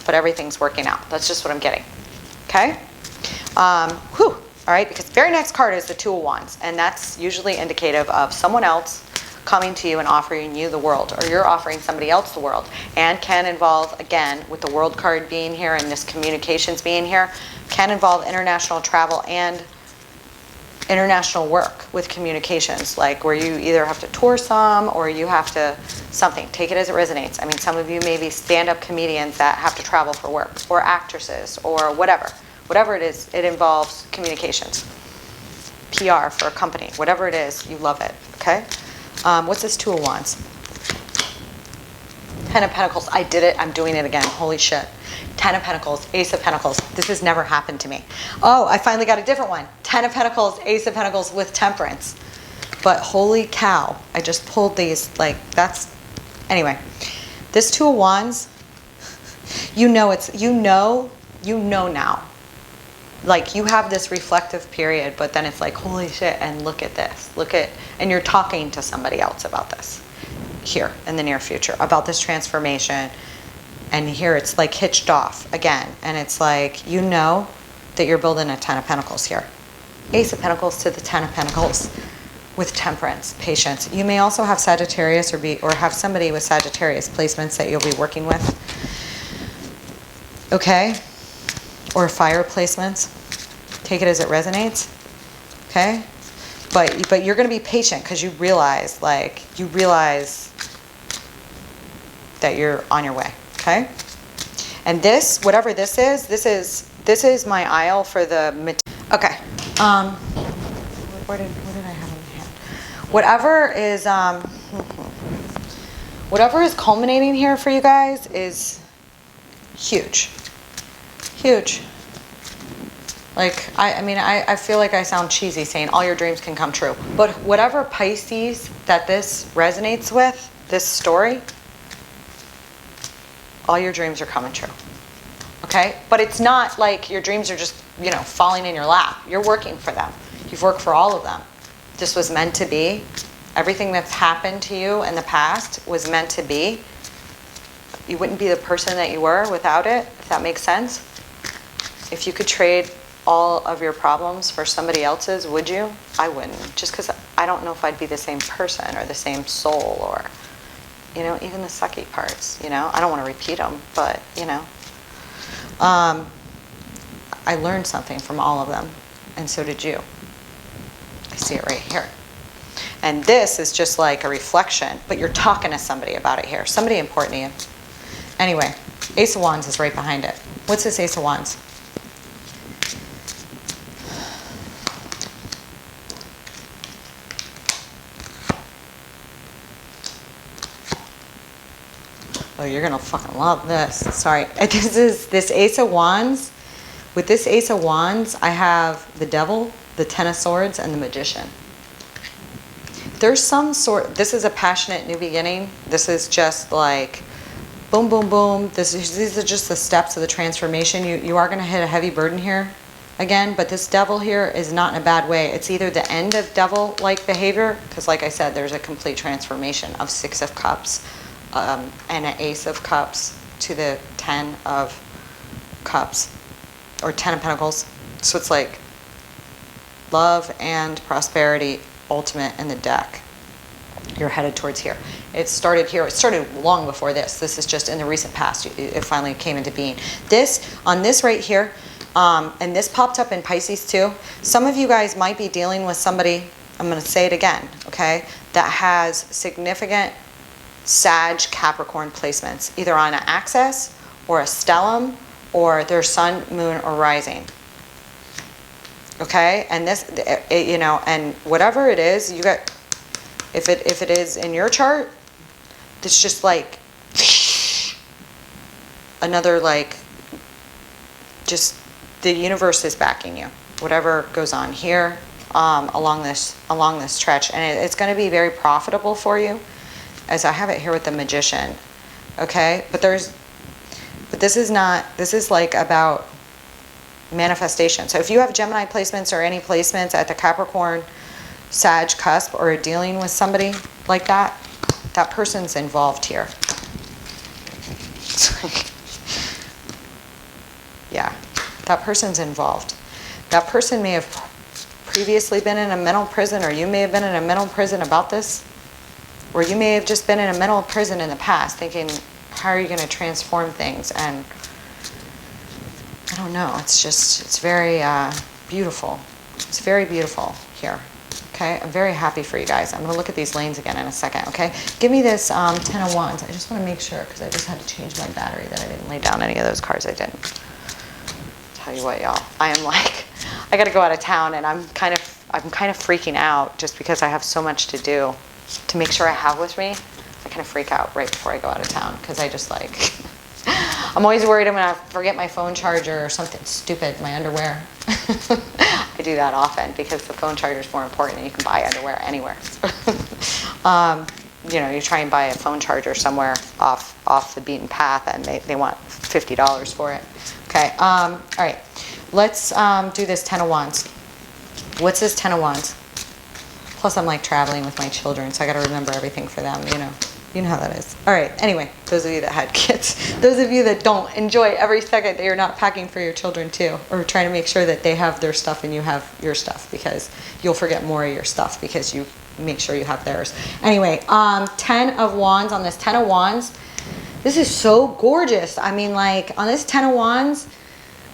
but everything's working out. That's just what I'm getting. Okay. All right, because the very next card is the 2 of Wands, and that's usually indicative of someone else coming to you and offering you the world, or you're offering somebody else the world, and can involve, again, with the World card being here and this communications being here, can involve international travel and international work with communications, like where you either have to tour some or you have to something. Take it as it resonates. I mean, some of you may be stand-up comedians that have to travel for work, or actresses, or whatever. Whatever it is, it involves communications. PR for a company, whatever it is, you love it, okay? What's this 2 of Wands? 10 of Pentacles, I did it, I'm doing it again, holy shit. 10 of Pentacles, Ace of Pentacles, this has never happened to me. Oh, I finally got a different one. 10 of Pentacles, Ace of Pentacles with Temperance. But holy cow, I just pulled these, like, that's, anyway. This 2 of Wands, you know now. Like, you have this reflective period, but then it's like, holy shit, and look at this. And you're talking to somebody else about this here in the near future, about this transformation. And here it's like hitched off again. And it's like, you know that you're building a 10 of Pentacles here. Ace of Pentacles to the 10 of Pentacles with Temperance, patience. You may also have Sagittarius or have somebody with Sagittarius placements that you'll be working with. Okay? Or fire placements. Take it as it resonates. Okay? But you're going to be patient because you realize that you're on your way. Okay? And this, whatever this is my aisle for the okay. What did I have in my hand? Whatever is culminating here for you guys is huge. Huge. Like, I feel like I sound cheesy saying all your dreams can come true. But whatever Pisces that this resonates with, this story, all your dreams are coming true. Okay? But it's not like your dreams are just, falling in your lap. You're working for them. You've worked for all of them. This was meant to be. Everything that's happened to you in the past was meant to be. You wouldn't be the person that you were without it, if that makes sense. If you could trade all of your problems for somebody else's, would you? I wouldn't. Just because I don't know if I'd be the same person or the same soul or, you know, even the sucky parts, you know. I don't want to repeat them, but, you know. I learned something from all of them, and so did you. I see it right here. And this is just like a reflection, but you're talking to somebody about it here. Somebody important to you. Anyway, Ace of Wands is right behind it. What's this Ace of Wands? Oh, you're going to fucking love this. Sorry. This Ace of Wands. With this Ace of Wands, I have the Devil, the Ten of Swords, and the Magician. There's some sort, this is a passionate new beginning. This is just like, boom, boom, boom. These are just the steps of the transformation. You are going to hit a heavy burden here again, but this Devil here is not in a bad way. It's either the end of Devil-like behavior, because like I said, there's a complete transformation of Six of Cups and an Ace of Cups to the Ten of Cups, or Ten of Pentacles. So it's like love and prosperity ultimate in the deck. You're headed towards here. It started here. It started long before this. This is just in the recent past. It finally came into being. On this right here, and this popped up in Pisces too. Some of you guys might be dealing with somebody, I'm going to say it again, okay, that has significant Sag Capricorn placements, either on an axis or a stellium or their sun, moon, or rising. Okay, and this, you know, and whatever it is, you got, if it is in your chart, it's just like another, like, just the universe is backing you. Whatever goes on here, along this stretch, and it's going to be very profitable for you, as I have it here with the Magician. Okay, but this is not. This is like about manifestation. So if you have Gemini placements or any placements at the Capricorn Sag cusp, or dealing with somebody like that, that person's involved here. Yeah, that person's involved. That person may have previously been in a mental prison, or you may have been in a mental prison about this, or you may have just been in a mental prison in the past thinking, how are you going to transform things? And I don't know. It's just, it's very beautiful. It's very beautiful here. Okay, I'm very happy for you guys. I'm going to look at these lanes again in a second, okay? Give me this Ten of Wands. I just want to make sure, because I just had to change my battery, that I didn't lay down any of those cards. I didn't. Tell you what, y'all. I am like, I got to go out of town, and I'm kind of freaking out just because I have so much to do to make sure I have with me. I kind of freak out right before I go out of town, because I just like, I'm always worried I'm going to forget my phone charger or something stupid, my underwear. I do that often because the phone charger is more important, and you can buy underwear anywhere. You know, you try and buy a phone charger somewhere off the beaten path, and they want $50 for it. Okay, all right. Let's do this Ten of Wands. What's this Ten of Wands? Plus, I'm like traveling with my children, so I got to remember everything for them, you know. You know how that is. All right, anyway, those of you that had kids, those of you that don't, enjoy every second that you're not packing for your children too, or trying to make sure that they have their stuff and you have your stuff, because you'll forget more of your stuff because you make sure you have theirs. Anyway, 10 of Wands, on this 10 of Wands, this is so gorgeous. I mean, like, on this 10 of Wands,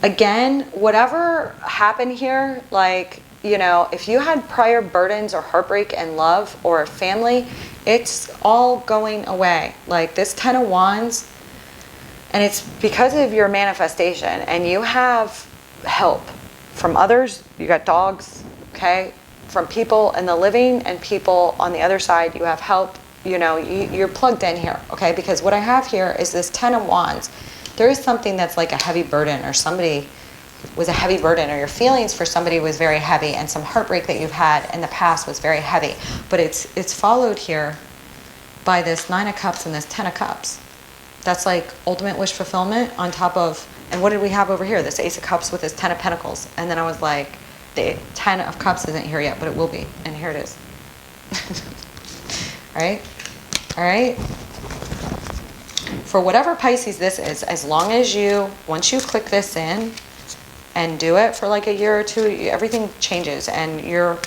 again, whatever happened here, like, you know, if you had prior burdens or heartbreak and love or family, it's all going away. Like this 10 of Wands, and it's because of your manifestation, and you have help from others. You got dogs, okay, from people in the living and people on the other side. You have help, you know, you're plugged in here, okay, because what I have here is this 10 of Wands. There is something that's like a heavy burden, or somebody was a heavy burden, or your feelings for somebody was very heavy, and some heartbreak that you've had in the past was very heavy, but it's followed here by this 9 of Cups and this 10 of Cups. That's like ultimate wish fulfillment on top of, and what did we have over here? This Ace of Cups with this 10 of Pentacles. And then I was like, The 10 of Cups isn't here yet, but it will be. And here it is. All right? All right? For whatever Pisces this is, as long as you, once you click this in and do it for like a year or two, everything changes. And you're,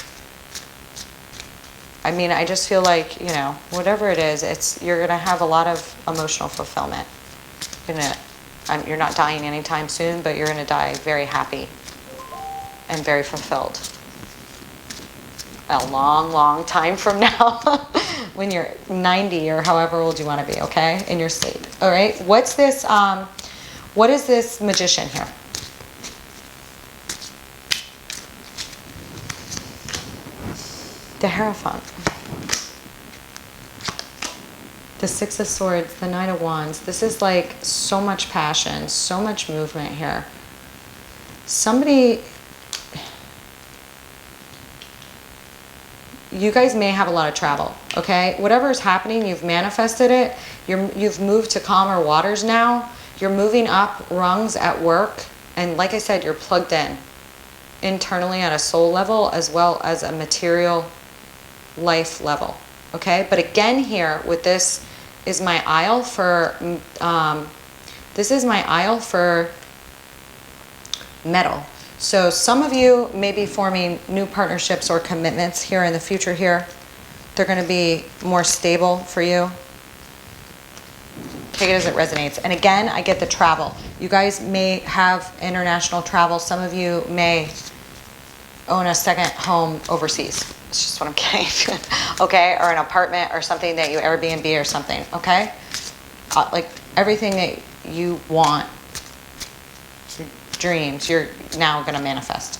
I mean, I just feel like, you know, whatever it is, you're going to have a lot of emotional fulfillment. You're not dying anytime soon, but you're going to die very happy and very fulfilled. A long, long time from now, when you're 90 or however old you want to be, okay, in your sleep. All right, what's this? What is this Magician here? The Hierophant. The Six of Swords, the Knight of Wands. This is like so much passion, so much movement here. Somebody, you guys may have a lot of travel, okay? Whatever is happening, you've manifested it. You've moved to calmer waters now. You're moving up rungs at work. And like I said, you're plugged in internally at a soul level as well as a material life level, okay? But again here with this is my aisle for, this is my aisle for metal. So some of you may be forming new partnerships or commitments here in the future here. They're going to be more stable for you. Take it as it resonates. And again, I get the travel. You guys may have international travel. Some of you may own a second home overseas. It's just what I'm getting. Okay? Or an apartment or something that you Airbnb or something. Okay? Like everything that you want, dreams, you're now going to manifest.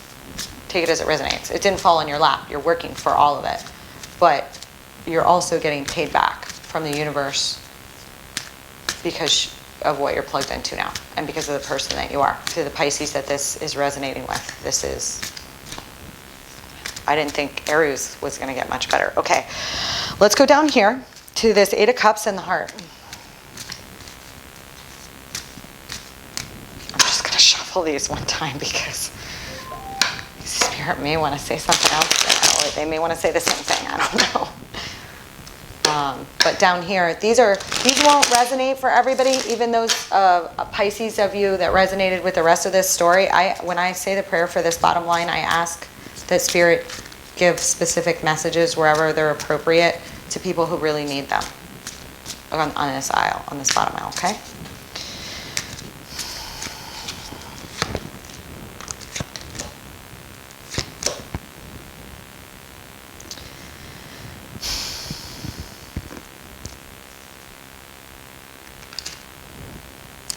Take it as it resonates. It didn't fall in your lap. You're working for all of it. But you're also getting paid back from the universe because of what you're plugged into now and because of the person that you are. To the Pisces that this is resonating with, this is, I didn't think Aries was going to get much better. Okay, let's go down here to this Eight of Cups and the Heart. I'm just going to shuffle these one time because Spirit may want to say something else, or they may want to say the same thing. I don't know. But down here, these won't resonate for everybody, even those Pisces of you that resonated with the rest of this story. When I say the prayer for this bottom line, I ask that Spirit give specific messages wherever they're appropriate to people who really need them on this aisle, on this bottom aisle, okay?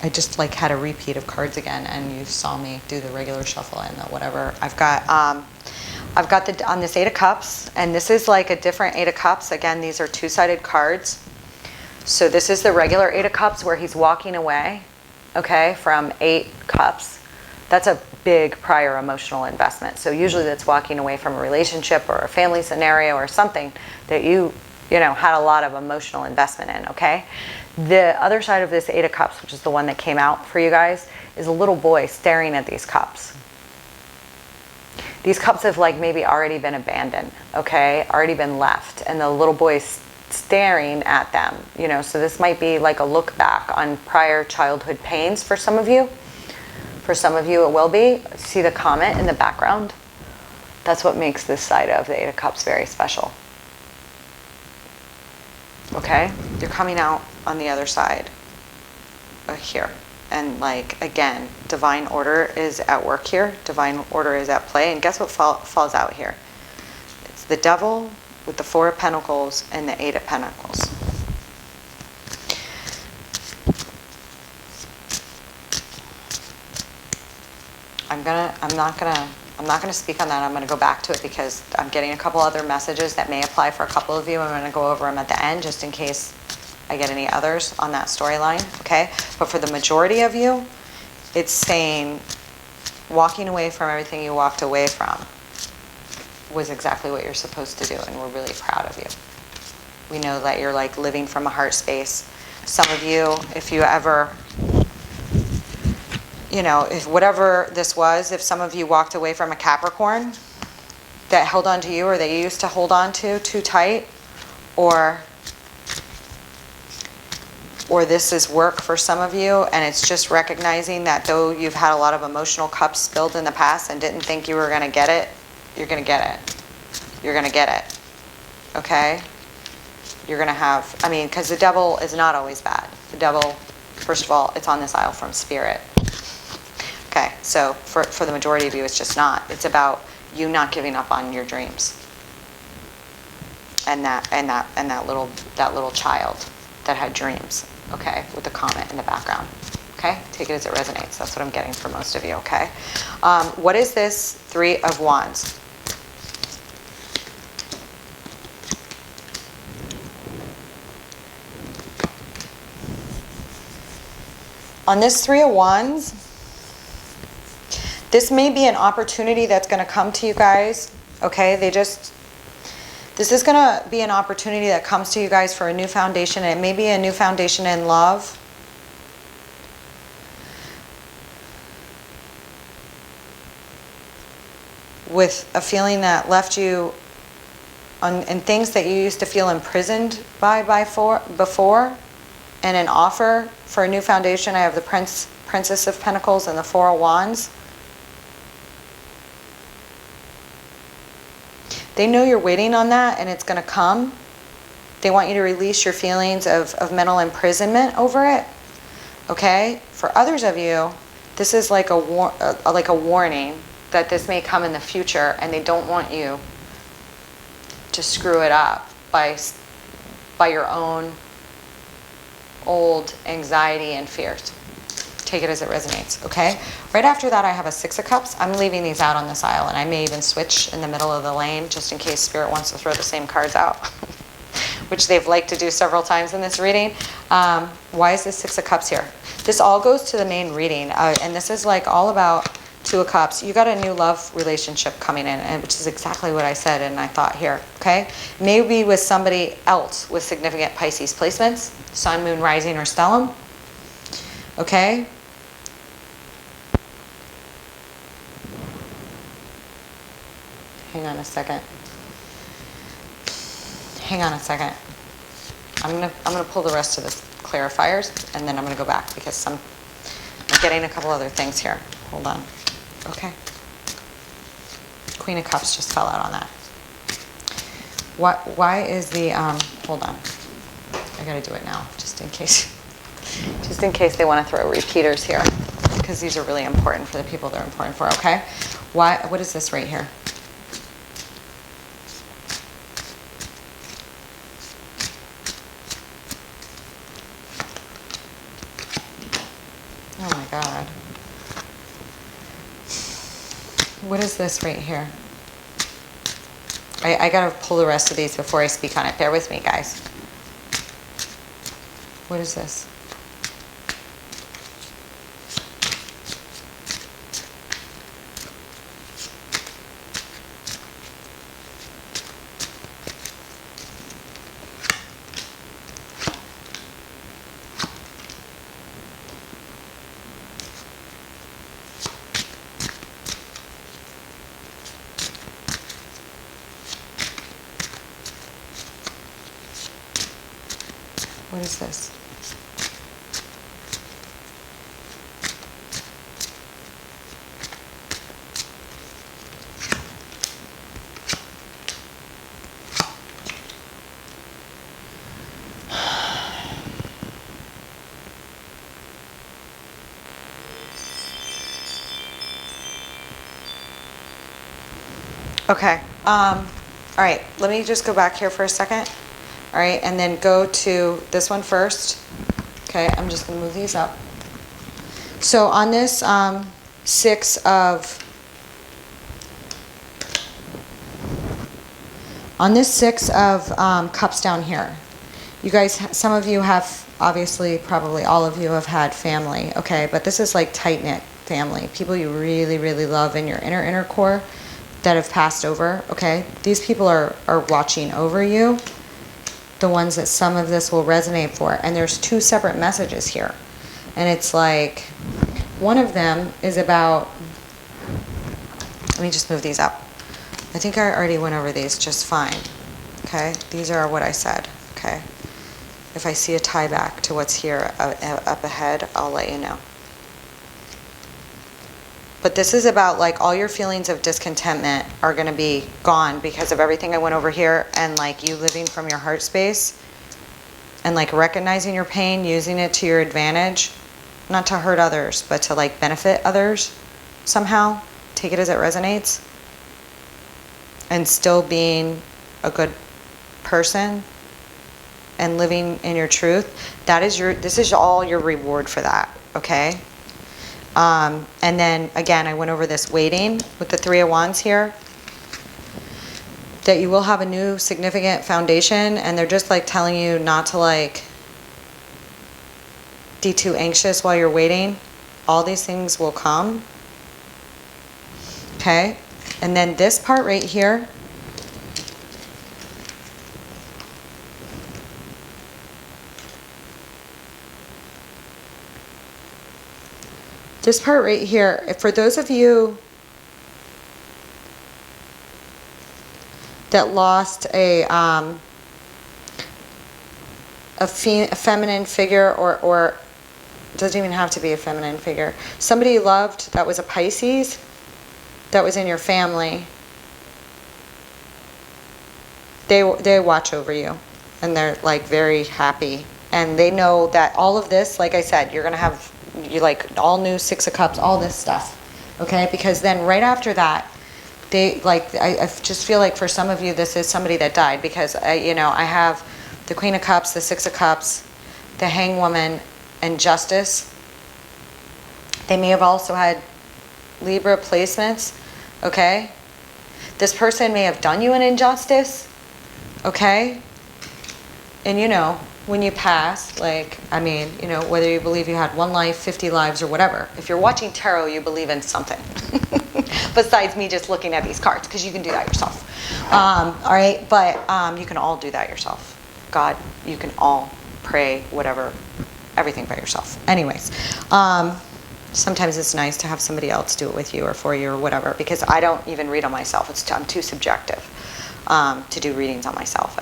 I just like had a repeat of cards again, and you saw me do the regular shuffle and the whatever. I've got on this Eight of Cups, and this is like a different Eight of Cups. Again, these are two-sided cards. So this is the regular Eight of Cups where he's walking away, okay, from 8 cups. That's a big prior emotional investment. So usually that's walking away from a relationship or a family scenario or something that you know, had a lot of emotional investment in, okay? The other side of this Eight of Cups, which is the one that came out for you guys, is a little boy staring at these cups. These cups have like maybe already been abandoned, okay? Already been left, and the little boy's staring at them, you know, so this might be like a look back on prior childhood pains for some of you. For some of you it will be. See the comment in the background? That's what makes this side of the Eight of Cups very special. Okay, you're coming out on the other side here, and like again, divine order is at work here. Divine order is at play, and guess what falls out here? It's the Devil with the Four of Pentacles and the Eight of Pentacles. I'm not gonna speak on that. I'm gonna go back to it because I'm getting a couple other messages that may apply for a couple of you. I'm gonna go over them at the end just in case I get any others on that storyline, okay? But for the majority of you, it's saying walking away from everything you walked away from was exactly what you're supposed to do, and we're really proud of you. We know that you're like living from a heart space. Some of you, if you ever you know, if whatever this was, if some of you walked away from a Capricorn that held on to you, or that you used to hold on to too tight, or this is work for some of you, and it's just recognizing that though you've had a lot of emotional cups spilled in the past and didn't think you were going to get it, you're going to get it. You're going to get it. Okay? You're going to have, I mean, because the devil is not always bad. The devil, first of all, it's on this aisle from spirit. Okay, so for the majority of you, it's just not. It's about you not giving up on your dreams. And that little child that had dreams, okay, with the comment in the background. Okay, take it as it resonates. That's what I'm getting for most of you, okay? What is this Three of Wands? On this Three of Wands, this may be an opportunity that's going to come to you guys, okay? This is going to be an opportunity that comes to you guys for a new foundation. And it may be a new foundation in love. With a feeling that left you in things that you used to feel imprisoned by before. And an offer for a new foundation. I have the Princess of Pentacles and the Four of Wands. They know you're waiting on that, and it's going to come. They want you to release your feelings of mental imprisonment over it. Okay? For others of you, this is like a warning that this may come in the future, and they don't want you to screw it up by your own old anxiety and fears. Take it as it resonates, okay? Right after that, I have a Six of Cups. I'm leaving these out on this aisle, and I may even switch in the middle of the lane just in case Spirit wants to throw the same cards out, which they've liked to do several times in this reading. Why is this Six of Cups here? This all goes to the main reading, and this is like all about Two of Cups. You got a new love relationship coming in, and which is exactly what I said and I thought here, okay? Maybe with somebody else with significant Pisces placements, Sun, Moon, Rising, or Stellium, okay? Hang on a second. Hang on a second. I'm gonna pull the rest of the clarifiers, and then I'm gonna go back because I'm getting a couple other things here. Hold on. Okay. Queen of Cups just fell out on that. Why is the hold on. I gotta do it now, just in case they want to throw repeaters here, because these are really important for the people they're important for. Okay. What is this right here? Oh my God. What is this right here? I gotta pull the rest of these before I speak on it. Bear with me, guys. What is this? What is this? Okay. All right. Let me just go back here for a second. All right, and then go to this one first. Okay, I'm just going to move these up. So on this Six of Cups down here, you guys, some of you have, obviously, probably all of you have had family, okay? But this is like tight-knit family, people you really, really love in your inner core that have passed over, okay? These people are watching over you. The ones that some of this will resonate for. And there's two separate messages here. And it's like, One of them is about, let me just move these up. I think I already went over these just fine. Okay, these are what I said. Okay, if I see a tie back to what's here up ahead, I'll let you know. But this is about like all your feelings of discontentment are going to be gone because of everything I went over here, and like you living from your heart space and like recognizing your pain, using it to your advantage, not to hurt others, but to like benefit others somehow. Take it as it resonates. And still being a good person and living in your truth. That is this is all your reward for that, okay? And then again, I went over this waiting with the Three of Wands here. That you will have a new significant foundation, and they're just like telling you not to like be too anxious while you're waiting. All these things will come. Okay? And then this part right here, for those of you that lost a feminine figure, or it doesn't even have to be a feminine figure, somebody you loved that was a Pisces, that was in your family, they watch over you, and they're like very happy, and they know that all of this, like I said, you're gonna have like all new Six of Cups, all this stuff, okay? Because then right after that, they like, I just feel like for some of you this is somebody that died, because you know, I have the Queen of Cups, the Six of Cups, the Hanged Woman, and Justice. They may have also had Libra placements, okay? This person may have done you an injustice, okay? And you know, when you pass, like, I mean, you know, whether you believe you had one life, 50 lives, or whatever, if you're watching tarot, you believe in something. Besides me just looking at these cards, because you can do that yourself. All right, but you can all do that yourself. God, you can all pray, whatever, everything by yourself. Anyways, sometimes it's nice to have somebody else do it with you or for you or whatever, because I don't even read on myself. I'm too subjective to do readings on myself.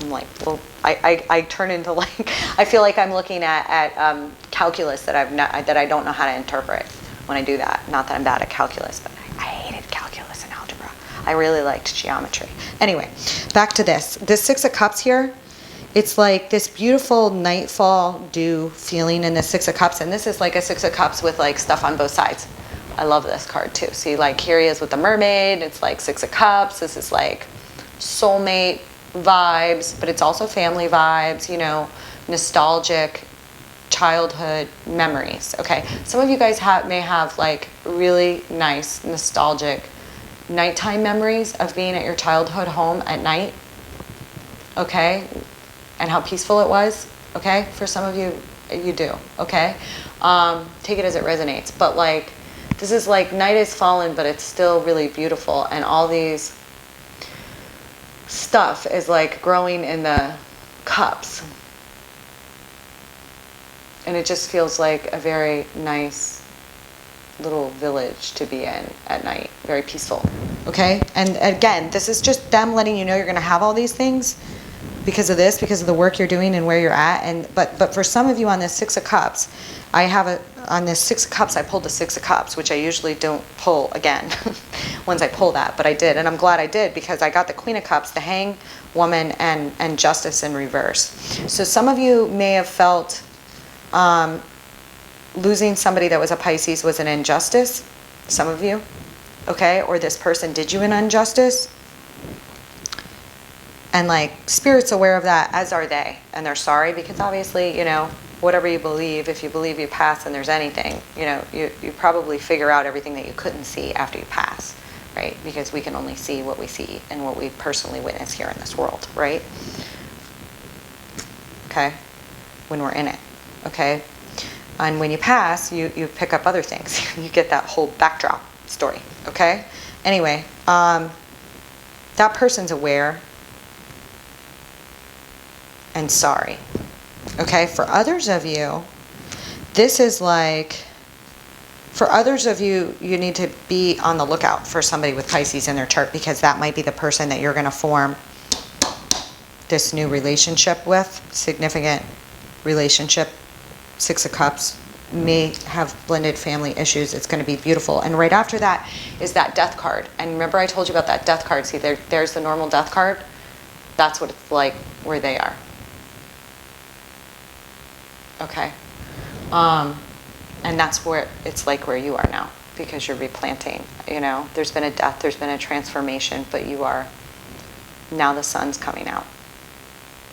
I'm like, well, I turn into like, I feel like I'm looking at calculus that I don't know how to interpret when I do that. Not that I'm bad at calculus, but I hated calculus and algebra. I really liked geometry. Anyway, back to this. This Six of Cups here, it's like this beautiful nightfall dew feeling in the Six of Cups, and this is like a Six of Cups with like stuff on both sides. I love this card too. See, like here he is with the mermaid. It's like Six of Cups. This is like soulmate vibes, but it's also family vibes, you know, nostalgic childhood memories. Okay, some of you guys may have like really nice nostalgic nighttime memories of being at your childhood home at night, okay, and how peaceful it was. Okay, for some of you, you do. Okay, take it as it resonates, but like this is like night is fallen, but it's still really beautiful, and all these stuff is like growing in the cups, and it just feels like a very nice little village to be in at night, very peaceful. Okay, and again, this is just them letting you know you're going to have all these things because of this, because of the work you're doing and where you're at. And but for some of you on this Six of Cups, I have on this Six of Cups, I pulled the Six of Cups, which I usually don't pull again once I pull that, but I did, and I'm glad I did, because I got the Queen of Cups, the Hanged Woman, and Justice in reverse. So some of you may have felt losing somebody that was a Pisces was an injustice. Some of you, okay, or this person did you an injustice, and like Spirit's aware of that, as are they, and they're sorry, because obviously, you know, whatever you believe, if you believe you pass and there's anything, you know, you probably figure out everything that you couldn't see after you pass, right? Because we can only see what we see and what we personally witness here in this world, right? Okay, when we're in it, okay? And when you pass, you pick up other things. You get that whole backdrop story, okay? Anyway, that person's aware and sorry. Okay, for others of you, this is like For others of you, you need to be on the lookout for somebody with Pisces in their chart, because that might be the person that you're going to form this new relationship with. Significant relationship. Six of Cups. May have blended family issues. It's going to be beautiful. And right after that is that Death card. And remember I told you about that Death card. See, there's the normal Death card. That's what it's like where they are. Okay. And that's where it's like where you are now, because you're replanting. You know, there's been a death, there's been a transformation, but you are, now the sun's coming out.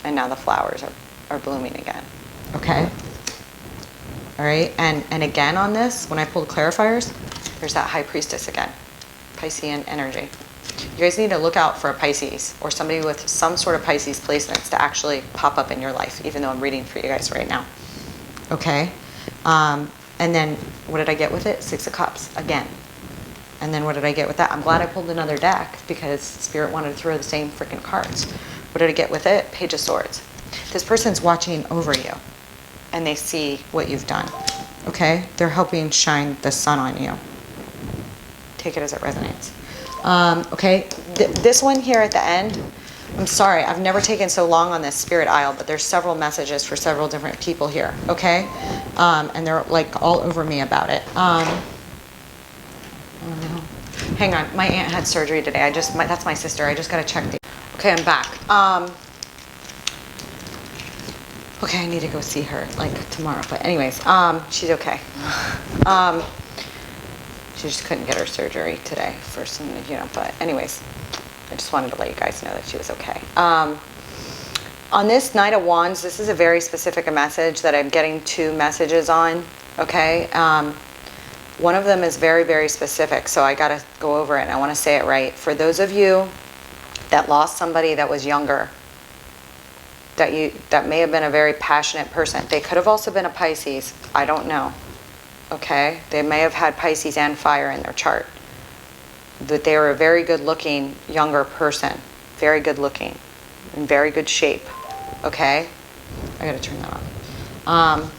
And now the flowers are blooming again. Okay? All right, and again on this, when I pull the clarifiers, there's that High Priestess again. Piscean energy. You guys need to look out for a Pisces or somebody with some sort of Pisces placements to actually pop up in your life, even though I'm reading for you guys right now. Okay? And then, what did I get with it? Six of Cups, again. And then what did I get with that? I'm glad I pulled another deck, because Spirit wanted to throw the same freaking cards. What did I get with it? Page of Swords. This person's watching over you, and they see what you've done. Okay? They're helping shine the sun on you. Take it as it resonates. Okay? This one here at the end, I'm sorry, I've never taken so long on this Spirit Isle, but there's several messages for several different people here, okay? And they're like all over me about it. Oh no. Hang on, my aunt had surgery today. That's my sister. I just gotta check the. Okay, I'm back. Okay, I need to go see her like tomorrow. But anyways, she's okay. She just couldn't get her surgery today for some, but anyways. I just wanted to let you guys know that she was okay. On this Knight of Wands, this is a very specific message that I'm getting two messages on, okay? One of them is very, very specific, so I got to go over it, and I want to say it right. For those of you that lost somebody that was younger, that may have been a very passionate person. They could have also been a Pisces. I don't know, okay? They may have had Pisces and fire in their chart. That they were a very good-looking younger person, very good-looking, in very good shape. Okay, I gotta turn that on.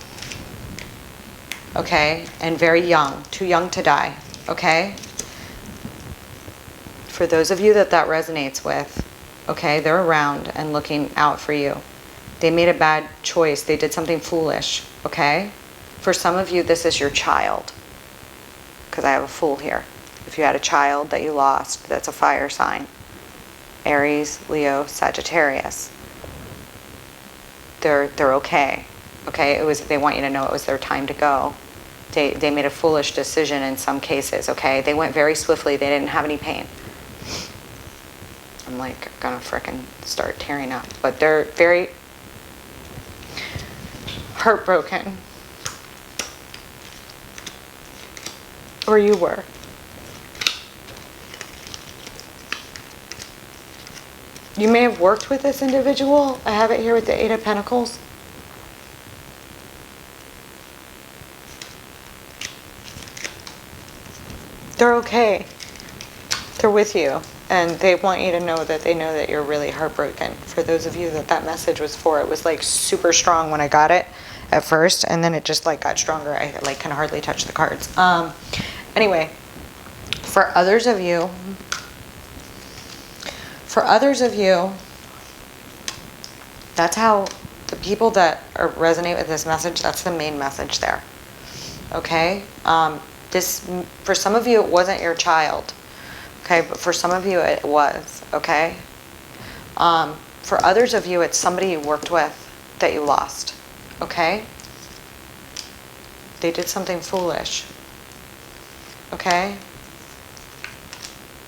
Okay, and very young, too young to die. Okay. For those of you that resonates with, okay, they're around and looking out for you. They made a bad choice. They did something foolish. Okay. For some of you, this is your child, because I have a Fool here. If you had a child that you lost, that's a fire sign. Aries, Leo, Sagittarius. They're okay. Okay? They want you to know it was their time to go. They made a foolish decision in some cases, okay? They went very swiftly. They didn't have any pain. I'm like gonna frickin' start tearing up. But they're very heartbroken. Or you were. You may have worked with this individual. I have it here with the Eight of Pentacles. They're okay. They're with you. And they want you to know that they know that you're really heartbroken. For those of you that message was for, it was like super strong when I got it at first. And then it just like got stronger. I like can hardly touch the cards. Anyway, for others of you, that's how the people that resonate with this message, that's the main message there. Okay? For some of you, it wasn't your child. Okay? But for some of you, it was. Okay? For others of you, it's somebody you worked with that you lost. Okay? They did something foolish. Okay?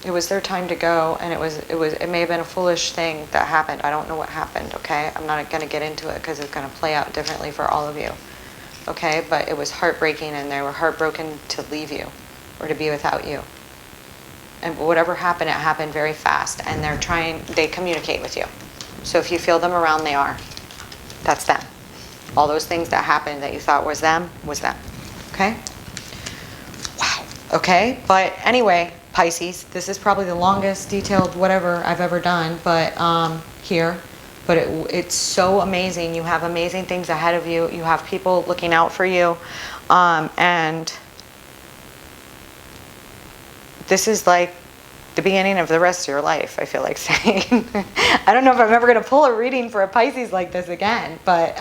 It was their time to go, and it may have been a foolish thing that happened. I don't know what happened, okay? I'm not going to get into it because it's going to play out differently for all of you. Okay? But it was heartbreaking, and they were heartbroken to leave you or to be without you. And whatever happened, it happened very fast, and they communicate with you. So if you feel them around, they are. That's them. All those things that happened that you thought was them. Okay? Wow. Okay? But anyway, Pisces, this is probably the longest detailed whatever I've ever done, but here. But it's so amazing. You have amazing things ahead of you. You have people looking out for you. And this is like the beginning of the rest of your life, I feel like saying. I don't know if I'm ever going to pull a reading for a Pisces like this again, but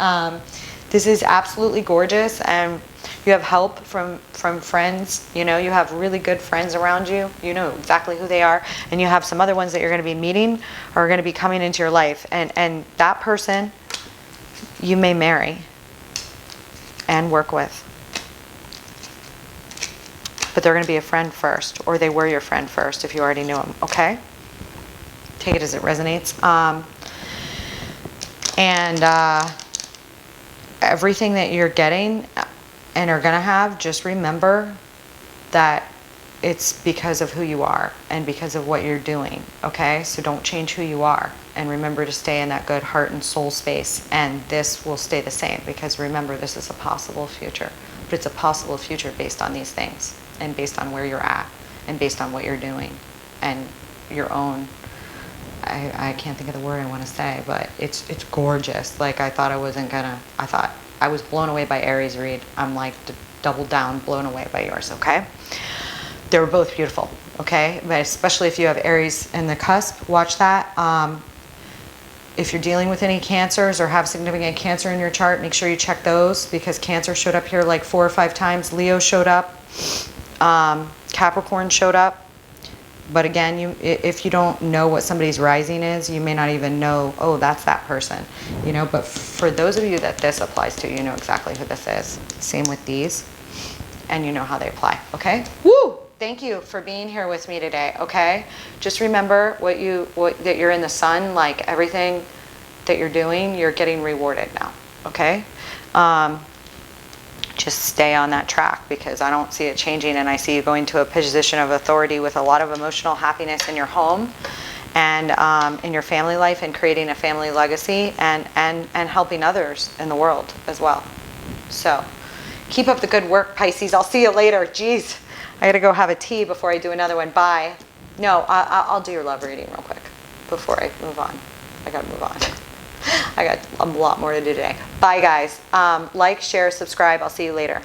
this is absolutely gorgeous, and you have help from friends. You know, you have really good friends around you. You know exactly who they are, and you have some other ones that you're going to be meeting or are going to be coming into your life, and that person you may marry and work with. But they're going to be a friend first, or they were your friend first if you already knew them, okay? Take it as it resonates. Everything that you're getting and are going to have, just remember that it's because of who you are and because of what you're doing, okay? So don't change who you are, and remember to stay in that good heart and soul space, and this will stay the same, because remember, this is a possible future, but it's a possible future based on these things, and based on where you're at, and based on what you're doing, and your own, I can't think of the word I want to say, but it's gorgeous. Like, I thought I was blown away by Aries read. I'm like double down, blown away by yours, okay? They were both beautiful, okay? But especially if you have Aries in the cusp, watch that. If you're dealing with any cancers or have significant cancer in your chart, make sure you check those, because Cancer showed up here like 4 or 5 times. Leo showed up. Capricorn showed up. But again, if you don't know what somebody's rising is, you may not even know, oh, that's that person, you know. But for those of you that this applies to, you know exactly who this is. Same with these, and you know how they apply, okay? Woo! Thank you for being here with me today, okay? Just remember that you're in the sun, like everything that you're doing, you're getting rewarded now, okay? Just stay on that track, because I don't see it changing, and I see you going to a position of authority with a lot of emotional happiness in your home and in your family life, and creating a family legacy, and helping others in the world as well. So keep up the good work, Pisces. I'll see you later. Jeez, I gotta go have a tea before I do another one. Bye. No, I'll do your love reading real quick before I move on. I gotta move on. I got a lot more to do today. Bye, guys. Like, share, subscribe. I'll see you later.